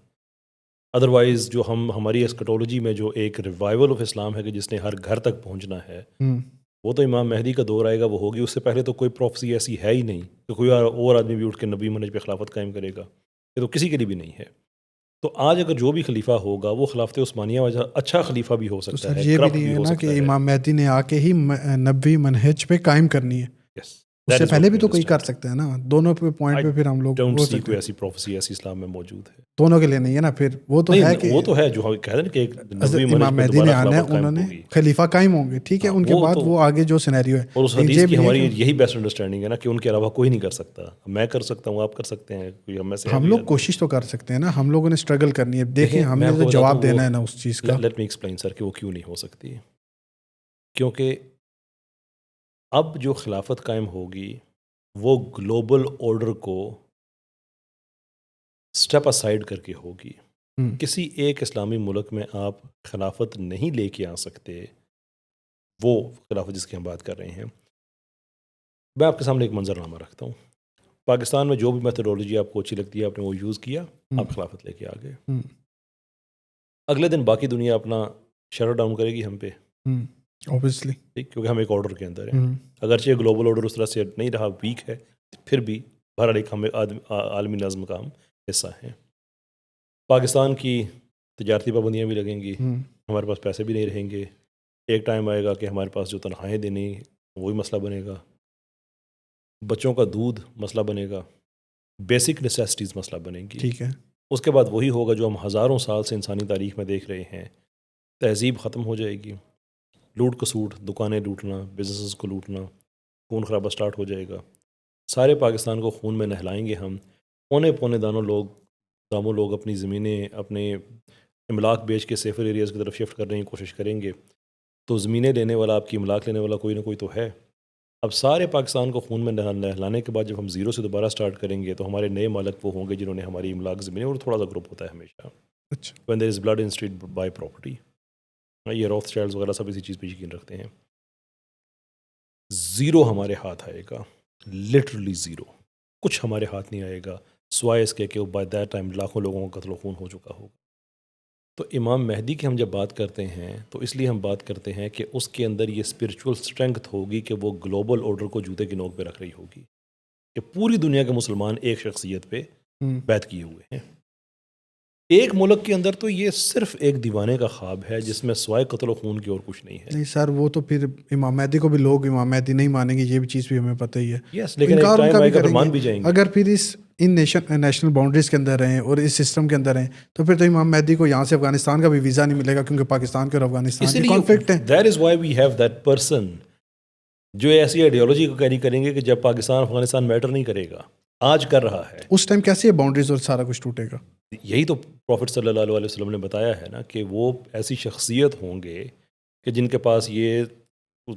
ادروائز جو ہماری اسکٹولوجی میں جو ایک ریوائول آف اسلام ہے کہ جس نے ہر گھر تک پہنچنا ہے, وہ تو امام مہدی کا دور آئے گا وہ ہوگی. اس سے پہلے تو کوئی پروفیسی ایسی ہے ہی نہیں کہ کوئی اور آدمی بھی اٹھ کے نبی منہج پہ خلافت قائم کرے گا. یہ تو کسی کے لیے بھی نہیں ہے. تو آج اگر جو بھی خلیفہ ہوگا وہ خلافت عثمانیہ وجہ اچھا خلیفہ بھی ہو سکتا ہے, یہ بھی کرپٹ نہیں بھی ہے ہو نا سکتا کہ ہے. امام مہدی نے آ کے ہی نبوی منہج پہ قائم کرنی ہے. اس سے پہلے بھی تو کوئی کر سکتا ہے نا. دونوں پہ پوائنٹ پہ پھر ہم لوگ ڈونٹ ہو سی سکتے کوئی ہیں. ایسی پروفیسی ایسی اسلام میں موجود ہے. دونوں کے لیے نہیں ہے نا. پھر وہ تو ہے کہ وہ تو ہے جو کہتے ہیں نا کہ ایک نبوی منہج امام پہ مہدی نے دوبارہ آنا ہے, خلافت قائم انہوں نے ہوگی, خلیفہ قائم ہوں گے, ٹھیک ہے. ان کے وہ بعد تو, وہ آگے جو سینیریو ہے. اور اس حدیث کی ہماری یہی بیسٹ انڈرسٹینڈنگ ہے نا کہ ان کے علاوہ کوئی نہیں کر سکتا. میں کر سکتا ہوں, آپ کر سکتے ہیں, کوئی ہم میں سے ہم لوگ کوشش تو کر سکتے ہیں نا. ہم لوگوں نے اسٹرگل کرنی ہے. دیکھیں ہم نے تو جواب دینا ہے نا اس چیز کا. لیٹ می ایکسپلین سر کہ وہ کیوں نہیں ہو سکتی. کیونکہ اب جو خلافت قائم ہوگی وہ گلوبل آرڈر کو اسٹیپ اسائڈ کر کے ہوگی. کسی ایک اسلامی ملک میں آپ خلافت نہیں لے کے آ سکتے, وہ خلافت جس کی ہم بات کر رہے ہیں. میں آپ کے سامنے ایک منظرنامہ رکھتا ہوں. پاکستان میں جو بھی میتھڈولوجی آپ کو اچھی لگتی ہے آپ نے وہ یوز کیا, آپ خلافت لے کے آ گئے. اگلے دن باقی دنیا اپنا شٹ ڈاؤن کرے گی ہم پہ, اوبیسلی, کیونکہ ہم ایک آرڈر کے اندر ہیں. اگرچہ گلوبل آرڈر اس طرح سے نہیں رہا, ویک ہے, پھر بھی بہرحال ایک ہم عالمی نظم کا ہم حصہ ہیں. پاکستان کی تجارتی پابندیاں بھی لگیں گی, ہمارے پاس پیسے بھی نہیں رہیں گے. ایک ٹائم آئے گا کہ ہمارے پاس جو تنخواہیں دینی وہی مسئلہ بنے گا, بچوں کا دودھ مسئلہ بنے گا, بیسک نیسیسٹیز مسئلہ بنے گی. ٹھیک ہے. اس کے بعد وہی ہوگا جو ہم ہزاروں سال سے انسانی تاریخ میں دیکھ رہے ہیں, تہذیب ختم ہو جائے گی. لوٹ کسوٹ, دکانیں لوٹنا, بزنسز کو لوٹنا, خون خرابہ سٹارٹ ہو جائے گا. سارے پاکستان کو خون میں نہلائیں گے ہم. پونے پونے داموں لوگ اپنی زمینیں اپنے املاک بیچ کے سیفر ایریاز کی طرف شفٹ کرنے کی کوشش کریں گے. تو زمینیں لینے والا, آپ کی املاک لینے والا کوئی نہ کوئی تو ہے. اب سارے پاکستان کو خون میں نہلانے کے بعد جب ہم زیرو سے دوبارہ سٹارٹ کریں گے تو ہمارے نئے مالک وہ ہوں گے جنہوں نے ہماری املاک زمینیں, اور تھوڑا سا گروپ ہوتا ہے ہمیشہ, when there is blood in street buy property. یہ روتھ چائلڈز وغیرہ سب اسی چیز پہ یقین رکھتے ہیں. زیرو ہمارے ہاتھ آئے گا, لٹرلی زیرو. کچھ ہمارے ہاتھ نہیں آئے گا سوائے اس کے کہ بائی دیٹ ٹائم لاکھوں لوگوں کا قتل و خون ہو چکا ہوگا. تو امام مہدی کی ہم جب بات کرتے ہیں تو اس لیے ہم بات کرتے ہیں کہ اس کے اندر یہ اسپرچول اسٹرینگتھ ہوگی کہ وہ گلوبل آرڈر کو جوتے کی نوک پہ رکھ رہی ہوگی, کہ پوری دنیا کے مسلمان ایک شخصیت پہ بیعت کیے ہوئے ہیں. ایک ملک کے اندر تو یہ صرف ایک دیوانے کا خواب ہے جس میں سوائے قتل و خون کی اور کچھ نہیں ہے. نہیں سر، وہ تو پھر امام مہدی کو بھی لوگ امام مہدی نہیں مانیں گے، یہ بھی چیز بھی ہمیں پتہ ہی ہے. یس، لیکن ایک انکار ان ٹائم کا بھی آئے گا پھر کریں مان گے. بھی جائیں گے. اگر پھر ان نیشنل باؤنڈریز کے اندر رہیں اور اس سسٹم کے اندر رہیں تو پھر تو امام مہدی کو یہاں سے افغانستان کا بھی ویزا نہیں ملے گا، کیونکہ پاکستان کے اور افغانستان اسی کی لیے کانفلکٹ ہے. That is why we have that person جو ایسی آئیڈیالوجی کو کیری کریں گے کہ جب پاکستان افغانستان میٹر نہیں کرے گا، آج کر رہا ہے. اس ٹائم کیسے یہ باؤنڈریز اور سارا کچھ ٹوٹے گا؟ یہی تو پروفٹ صلی اللہ علیہ وسلم نے بتایا ہے نا کہ وہ ایسی شخصیت ہوں گے کہ جن کے پاس یہ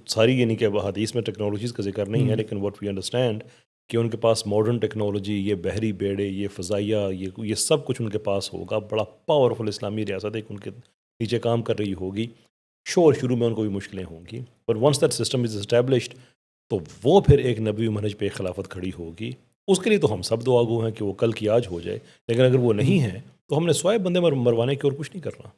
ساری، یعنی کہ حدیث میں ٹیکنالوجیز کا ذکر نہیں ہے لیکن واٹ وی انڈرسٹینڈ کہ ان کے پاس ماڈرن ٹیکنالوجی، یہ بحری بیڑے، یہ فضائیہ، یہ سب کچھ ان کے پاس ہوگا. بڑا پاورفل اسلامی ریاست ایک ان کے نیچے کام کر رہی ہوگی. شروع میں ان کو بھی مشکلیں ہوں گی، but once that system is established تو وہ پھر ایک نبوی منہج پہ خلافت کھڑی ہوگی. اس کے لیے تو ہم سب دعا گو ہیں کہ وہ کل کی آج ہو جائے، لیکن اگر وہ نہیں ہے تو ہم نے سوائے بندے مروانے کی اور کچھ نہیں کرنا.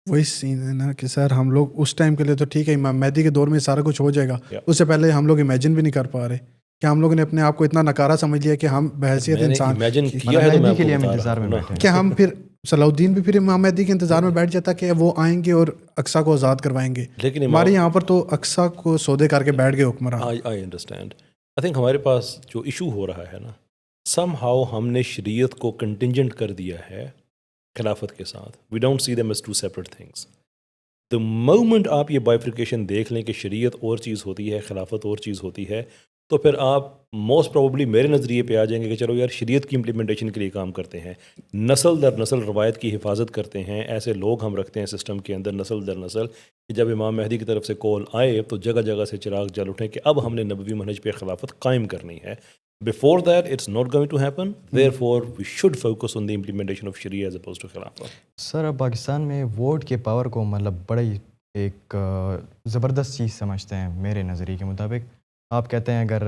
وہی سین ہے نا کہ سر ہم لوگ اس ٹائم کے لیے تو ٹھیک ہے، امام مہدی کے دور میں سارا کچھ ہو جائے گا. Yeah. اس سے پہلے ہم لوگ امیجن بھی نہیں کر پا رہے کہ ہم لوگوں نے اپنے آپ کو اتنا نکارا سمجھ لیا کہ ہم بحیثیت میں نے انسان امیجن کہ کیا ہے تو میں مہدی آپ کے کو لیے ہم بتا انتظار رہا میں ہوں نا. بیٹھے ہیں. ہم پھر صلاح الدین بھی پھر امام مہدی کے انتظار میں بیٹھ جاتا کہ وہ آئیں گے اور اقصیٰ کو آزاد کروائیں گے. لیکن ہمارے یہاں پر تو اقصیٰ کو سودے کر کے بیٹھ گئے حکمران. I understand. آئی تھنک ہمارے پاس جو ایشو ہو رہا ہے نا، سم ہاؤ ہم نے شریعت کو کنٹینجنٹ کر دیا ہے خلافت کے ساتھ. We don't see them as two separate things. The moment آپ یہ بائیفریکیشن دیکھ لیں کہ شریعت اور چیز ہوتی ہے، خلافت اور چیز ہوتی ہے، تو پھر آپ موسٹ پروبیبلی میرے نظریے پہ آ جائیں گے کہ چلو یار شریعت کی امپلیمنٹیشن کے لیے کام کرتے ہیں، نسل در نسل روایت کی حفاظت کرتے ہیں. ایسے لوگ ہم رکھتے ہیں سسٹم کے اندر نسل در نسل کہ جب امام مہدی کی طرف سے کال آئے تو جگہ جگہ سے چراغ جل اٹھیں کہ اب ہم نے نبوی منہج پہ خلافت قائم کرنی ہے. Before that, it's not going to happen. Therefore, we should focus on the implementation of Sharia as opposed to Khilafah. سر اب پاکستان میں ووٹ کے پاور کو مطلب بڑی ایک زبردست چیز سمجھتے ہیں میرے نظریے کے مطابق. آپ کہتے ہیں اگر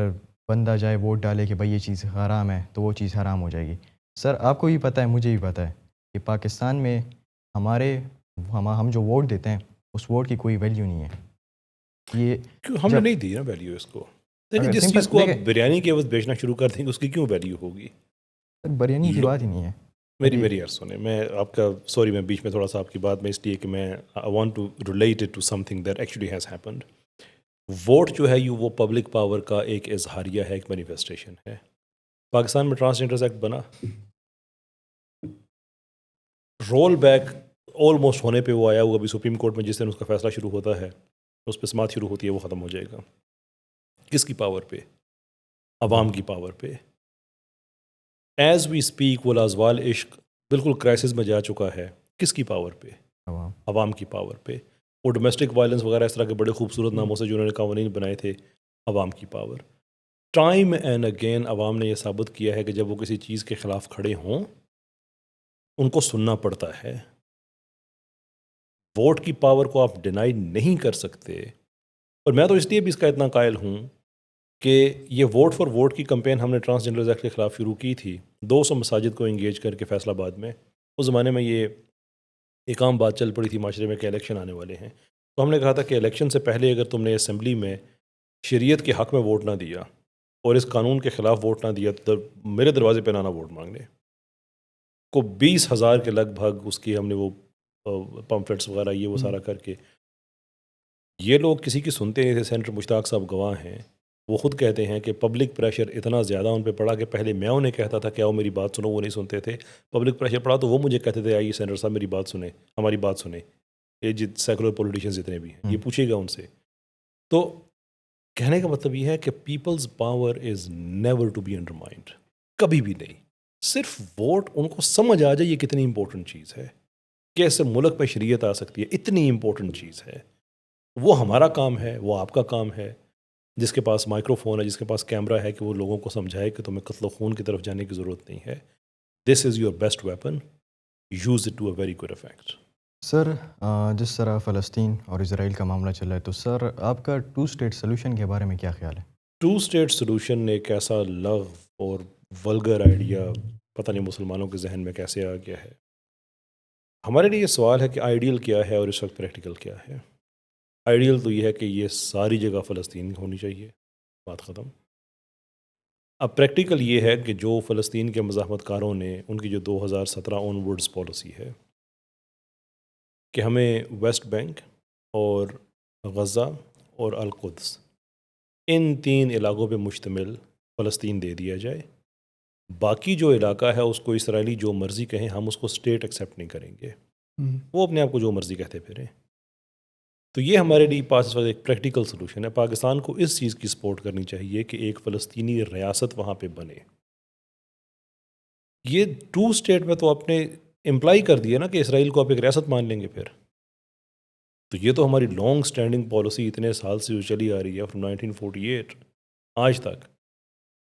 بندہ جائے ووٹ ڈالے کہ بھائی یہ چیز حرام ہے تو وہ چیز حرام ہو جائے گی. سر آپ کو بھی پتہ ہے، مجھے بھی پتہ ہے کہ پاکستان میں ہم جو ووٹ دیتے ہیں اس ووٹ کی کوئی ویلیو نہیں ہے. یہ کیوں ہم نے نہیں دی نا ویلیو اس کو؟ لیکن اگر جس simple- چیز کو آپ دیکھیں- بریانی کے عوض بیچنا شروع کر دیں گے اس کی کیوں ویلیو ہوگی؟ سر بریانی کی بات ہی نہیں ہے. میری عرض سنیں، میں آپ کا سوری میں بیچ میں تھوڑا سا آپ کی بات میں اس لیے کہ میں I want to relate it to something that actually has happened. Vote جو ہے وہ پبلک پاور کا ایک اظہاریہ ہے، ایک مینیفیسٹیشن ہے. پاکستان میں ٹرانسجینڈرز ایکٹ بنا، رول بیک آلموسٹ ہونے پہ وہ آیا ہوا، ابھی سپریم کورٹ میں جس دن اس کا فیصلہ شروع ہوتا ہے، اس پہ سماعت شروع ہوتی ہے، وہ ختم ہو جائے گا. کس کی پاور پہ؟ عوام کی پاور پہ. ایز وی اسپیک وہ لازوال عشق بالکل کرائسس میں جا چکا ہے. کس کی پاور پہ؟ عوام کی پاور پہ. وہ ڈومیسٹک وائلنس وغیرہ اس طرح کے بڑے خوبصورت ناموں سے جنہوں نے قوانین بنائے تھے، عوام کی پاور. ٹائم اینڈ اگین عوام نے یہ ثابت کیا ہے کہ جب وہ کسی چیز کے خلاف کھڑے ہوں ان کو سننا پڑتا ہے. ووٹ کی پاور کو آپ ڈینائی نہیں کر سکتے. اور میں تو اس لیے بھی اس کا اتنا قائل ہوں کہ یہ ووٹ فار ووٹ کی کمپین ہم نے ٹرانسجینڈرز ایکٹ کے خلاف شروع کی تھی 200 مساجد کو انگیج کر کے فیصل آباد میں. اس زمانے میں یہ ایک عام بات چل پڑی تھی معاشرے میں کہ الیکشن آنے والے ہیں، تو ہم نے کہا تھا کہ الیکشن سے پہلے اگر تم نے اسمبلی میں شریعت کے حق میں ووٹ نہ دیا اور اس قانون کے خلاف ووٹ نہ دیا تو میرے دروازے پہ نہ ووٹ مانگنے کو. 20,000 کے لگ بھگ اس کی ہم نے وہ پمفلٹس وغیرہ یہ وہ سارا کر کے. یہ لوگ کسی کی سنتے نہیں تھے. سینیٹر مشتاق صاحب گواہ ہیں، وہ خود کہتے ہیں کہ پبلک پریشر اتنا زیادہ ان پہ پڑا کہ پہلے میں انہیں کہتا تھا کہ آؤ میری بات سنو، وہ نہیں سنتے تھے. پبلک پریشر پڑا تو وہ مجھے کہتے تھے آئیے سینیٹر صاحب میری بات سنیں، ہماری بات سنیں. یہ سیکولر پولیٹیشینز جتنے بھی ہیں یہ پوچھے گا ان سے. تو کہنے کا مطلب یہ ہے کہ people's power is never to be undermined, کبھی بھی نہیں. صرف ووٹ ان کو سمجھ آ جائے یہ کتنی امپورٹنٹ چیز ہے، کیسے ملک پہ شریعت آ سکتی ہے، اتنی امپورٹنٹ چیز ہے. وہ ہمارا کام ہے، وہ آپ کا کام ہے. جس کے پاس مائکرو فون ہے، جس کے پاس کیمرہ ہے، کہ وہ لوگوں کو سمجھائے کہ تمہیں قتل و خون کی طرف جانے کی ضرورت نہیں ہے. This is your best weapon, use it to a very good effect. Sir جس طرح فلسطین اور اسرائیل کا معاملہ چل رہا ہے تو سر آپ کا 2 اسٹیٹ سلوشن کے بارے میں کیا خیال ہے؟ 2 اسٹیٹ سلوشن ایک ایسا لغو اور ولگر آئیڈیا پتہ نہیں مسلمانوں کے ذہن میں کیسے آ گیا ہے. ہمارے لیے یہ سوال ہے کہ آئیڈیل کیا ہے اور اس وقت پریکٹیکل کیا ہے. آئیڈیل تو یہ ہے کہ یہ ساری جگہ فلسطین ہونی چاہیے، بات ختم. اب پریکٹیکل یہ ہے کہ جو فلسطین کے مزاحمت کاروں نے ان کی جو 2017 آن ورڈز پالیسی ہے کہ ہمیں ویسٹ بینک اور غزہ اور القدس ان 3 علاقوں پہ مشتمل فلسطین دے دیا جائے، باقی جو علاقہ ہے اس کو اسرائیلی جو مرضی کہیں، ہم اس کو اسٹیٹ ایکسیپٹ نہیں کریں گے، وہ اپنے آپ کو جو مرضی کہتے پھریں۔ تو یہ ہمارے لیے پاس اس وقت ایک پریکٹیکل سلوشن ہے۔ پاکستان کو اس چیز کی سپورٹ کرنی چاہیے کہ ایک فلسطینی ریاست وہاں پہ بنے۔ یہ 2 اسٹیٹ میں تو آپ نے امپلائی کر دیا نا کہ اسرائیل کو آپ ایک ریاست مان لیں گے پھر۔ تو یہ تو ہماری لانگ سٹینڈنگ پالیسی اتنے سال سے جو چلی آ رہی ہے فرام 1948 آج تک،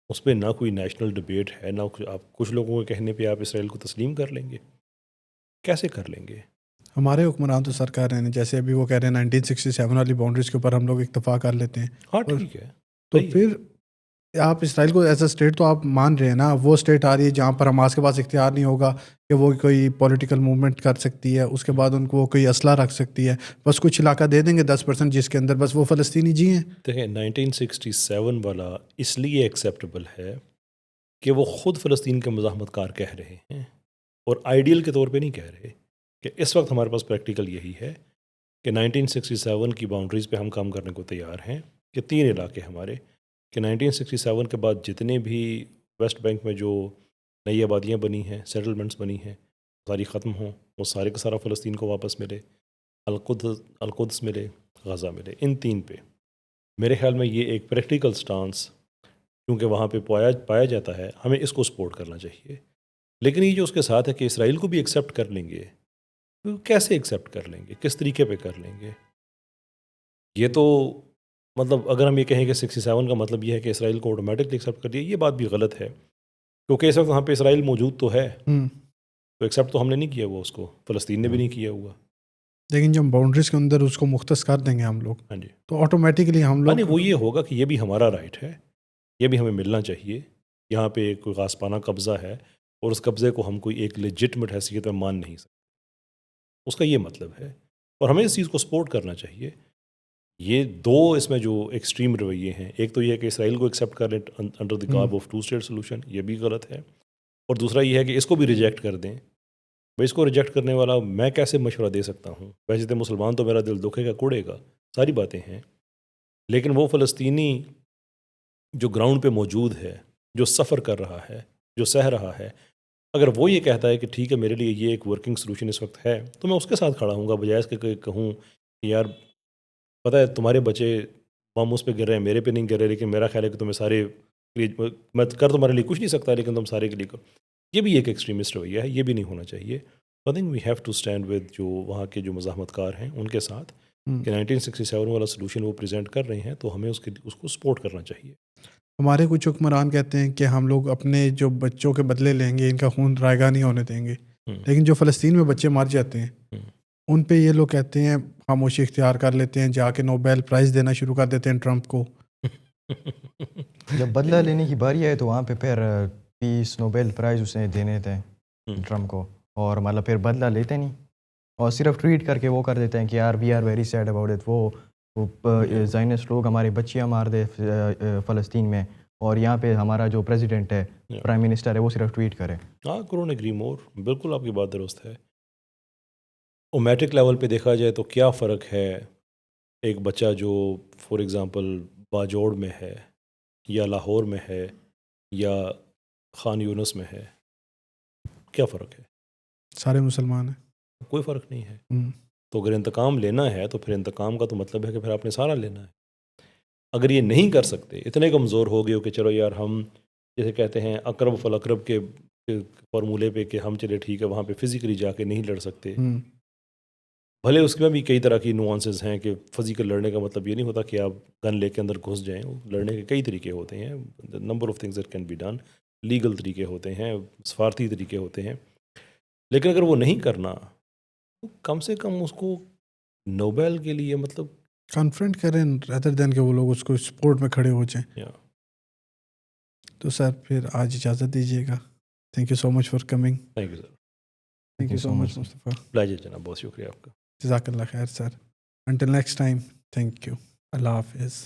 اس پہ نہ کوئی نیشنل ڈبیٹ ہے، نہ آپ کچھ لوگوں کے کہنے پہ آپ اسرائیل کو تسلیم کر لیں گے، کیسے کر لیں گے؟ ہمارے حکمران تو سرکار ہیں، جیسے ابھی وہ کہہ رہے ہیں 1967 والی باؤنڈریز کے اوپر ہم لوگ اکتفا کر لیتے ہیں، ہاں اور ٹھیک ہے، تو صحیح ہے۔ پھر آپ اسرائیل کو ایز اے اسٹیٹ تو آپ مان رہے ہیں نا، وہ اسٹیٹ آ رہی ہے جہاں پر حماس کے پاس اختیار نہیں ہوگا کہ وہ کوئی پولیٹیکل موومنٹ کر سکتی ہے، اس کے بعد ان کو وہ کوئی اسلحہ رکھ سکتی ہے، بس کچھ علاقہ دے دیں گے 10% جس کے اندر بس وہ فلسطینی جی ہیں۔ دیکھیں 1967 والا اس لیے ایکسیپٹیبل ہے کہ وہ خود فلسطین کے مزاحمت کار کہہ رہے ہیں، اور آئیڈیل کے طور پہ نہیں کہہ رہے، کہ اس وقت ہمارے پاس پریکٹیکل یہی ہے کہ 1967 کی باؤنڈریز پہ ہم کام کرنے کو تیار ہیں، کہ 3 علاقے ہمارے، کہ 1967 کے بعد جتنے بھی ویسٹ بینک میں جو نئی آبادیاں بنی ہیں، سیٹلمنٹس بنی ہیں، ساری ختم ہوں، وہ سارے کا سارا فلسطین کو واپس ملے، القدس ملے، غزہ ملے، ان 3 پہ۔ میرے خیال میں یہ ایک پریکٹیکل سٹانس کیونکہ وہاں پہ پایا جاتا ہے، ہمیں اس کو سپورٹ کرنا چاہیے۔ لیکن یہ جو اس کے ساتھ ہے کہ اسرائیل کو بھی ایکسیپٹ کر لیں گے، تو کیسے ایکسیپٹ کر لیں گے، کس طریقے پہ کر لیں گے؟ یہ تو مطلب اگر ہم یہ کہیں کہ 67 کا مطلب یہ ہے کہ اسرائیل کو آٹومیٹکلی ایکسیپٹ کر دیا، یہ بات بھی غلط ہے، کیونکہ اس وقت وہاں پہ اسرائیل موجود تو ہے، تو ایکسیپٹ تو ہم نے نہیں کیا ہوا، اس کو فلسطین نے بھی نہیں کیا ہوا۔ لیکن جب باؤنڈریز کے اندر اس کو مختص کر دیں گے ہم لوگ، ہاں جی، تو آٹومیٹکلی ہم ہاں لوگ نہیں، وہ یہ ہوگا کہ یہ بھی ہمارا رائٹ ہے، یہ بھی ہمیں ملنا چاہیے، یہاں پہ کوئی غاصبانہ قبضہ ہے اور اس قبضے کو ہم کوئی ایک لیجٹمیٹ حیثیت میں مان نہیں سکتے، اس کا یہ مطلب ہے، اور ہمیں اس چیز کو سپورٹ کرنا چاہیے۔ یہ 2 اس میں جو ایکسٹریم رویے ہیں، ایک تو یہ ہے کہ اسرائیل کو ایکسیپٹ کر لیں under the garb of 2 state solution, یہ بھی غلط ہے، اور دوسرا یہ ہے کہ اس کو بھی ریجیکٹ کر دیں۔ بھائی اس کو ریجیکٹ کرنے والا میں کیسے مشورہ دے سکتا ہوں؟ ویسے تو مسلمان تو میرا دل دکھے گا، کوڑے گا، ساری باتیں ہیں، لیکن وہ فلسطینی جو گراؤنڈ پہ موجود ہے، جو سفر کر رہا ہے، جو سہ رہا ہے، اگر وہ یہ کہتا ہے کہ ٹھیک ہے میرے لیے یہ ایک ورکنگ سلوشن اس وقت ہے، تو میں اس کے ساتھ کھڑا ہوں گا، بجائے اس کے کہ کہوں کہ یار پتہ ہے تمہارے بچے بم اس پہ گر رہے ہیں، میرے پہ نہیں گر رہے، لیکن میرا خیال ہے کہ تمہیں سارے میں کر تمہارے لیے کچھ نہیں سکتا، لیکن تم سارے کے لیے کرو۔ یہ بھی ایک ایکسٹریمسٹ رویہ ہے، یہ بھی نہیں ہونا چاہیے۔ I think we have to stand with جو وہاں کے جو مزاحمت کار ہیں ان کے ساتھ، کہ 1967 والا سلوشن وہ پریزنٹ کر رہے ہیں، تو ہمیں اس کو سپورٹ کرنا چاہیے۔ ہمارے کچھ حکمران کہتے ہیں کہ ہم لوگ اپنے جو بچوں کے بدلے لیں گے، ان کا خون رائیگاں نہیں ہونے دیں گے، لیکن جو فلسطین میں بچے مر جاتے ہیں ان پہ یہ لوگ کہتے ہیں خاموشی اختیار کر لیتے ہیں، جا کے نوبیل پرائز دینا شروع کر دیتے ہیں ٹرمپ کو۔ جب بدلہ لینے کی باری آئے تو وہاں پہ پھر پیس نوبیل پرائز اسے دینے تھے ٹرمپ کو، اور مطلب پھر بدلہ لیتے نہیں، اور صرف ٹویٹ کر کے وہ کر دیتے ہیں کہ یار we are very sad about it, وہ زائنسٹ لوگ ہماری بچیاں مار دے فلسطین میں، اور یہاں پہ ہمارا جو پریزیڈنٹ ہے، پرائم منسٹر ہے، وہ صرف ٹویٹ کرے۔ ہاں، کرون ایگری مور، بالکل آپ کی بات درست ہے۔ اومیٹک لیول پہ دیکھا جائے تو کیا فرق ہے ایک بچہ جو فار ایگزامپل باجوڑ میں ہے، یا لاہور میں ہے، یا خان یونس میں ہے، کیا فرق ہے؟ سارے مسلمان ہیں۔ کوئی فرق نہیں ہے۔ تو اگر انتقام لینا ہے تو پھر انتقام کا تو مطلب ہے کہ پھر آپ نے سارا لینا ہے۔ اگر یہ نہیں کر سکتے، اتنے کمزور ہو گئے ہو کہ چلو یار ہم جیسے کہتے ہیں اقرب فالاقرب کے فارمولے پہ کہ ہم چلے ٹھیک ہے وہاں پہ فزیکلی جا کے نہیں لڑ سکتے، بھلے اس میں بھی کئی طرح کی نوانسز ہیں کہ فزیکل لڑنے کا مطلب یہ نہیں ہوتا کہ آپ گن لے کے اندر گھس جائیں، لڑنے کے کئی طریقے ہوتے ہیں، number of things that can be done, legal طریقے ہوتے ہیں، سفارتی طریقے ہوتے ہیں، لیکن اگر وہ نہیں کرنا تو کم سے کم اس کو نوبیل کے لیے مطلب کانفرنٹ کریں ریدر دین کہ وہ لوگ اس کو سپورٹ میں کھڑے ہو جائیں۔ تو سر پھر آج اجازت دیجیے گا۔ Thank you so much for coming. Thank you sir, thank you so much Mustafa. Pleasure جناب، بہت شکریہ آپ کا۔ جزاک اللہ خیر sir. Until next time, thank you, اللہ حافظ۔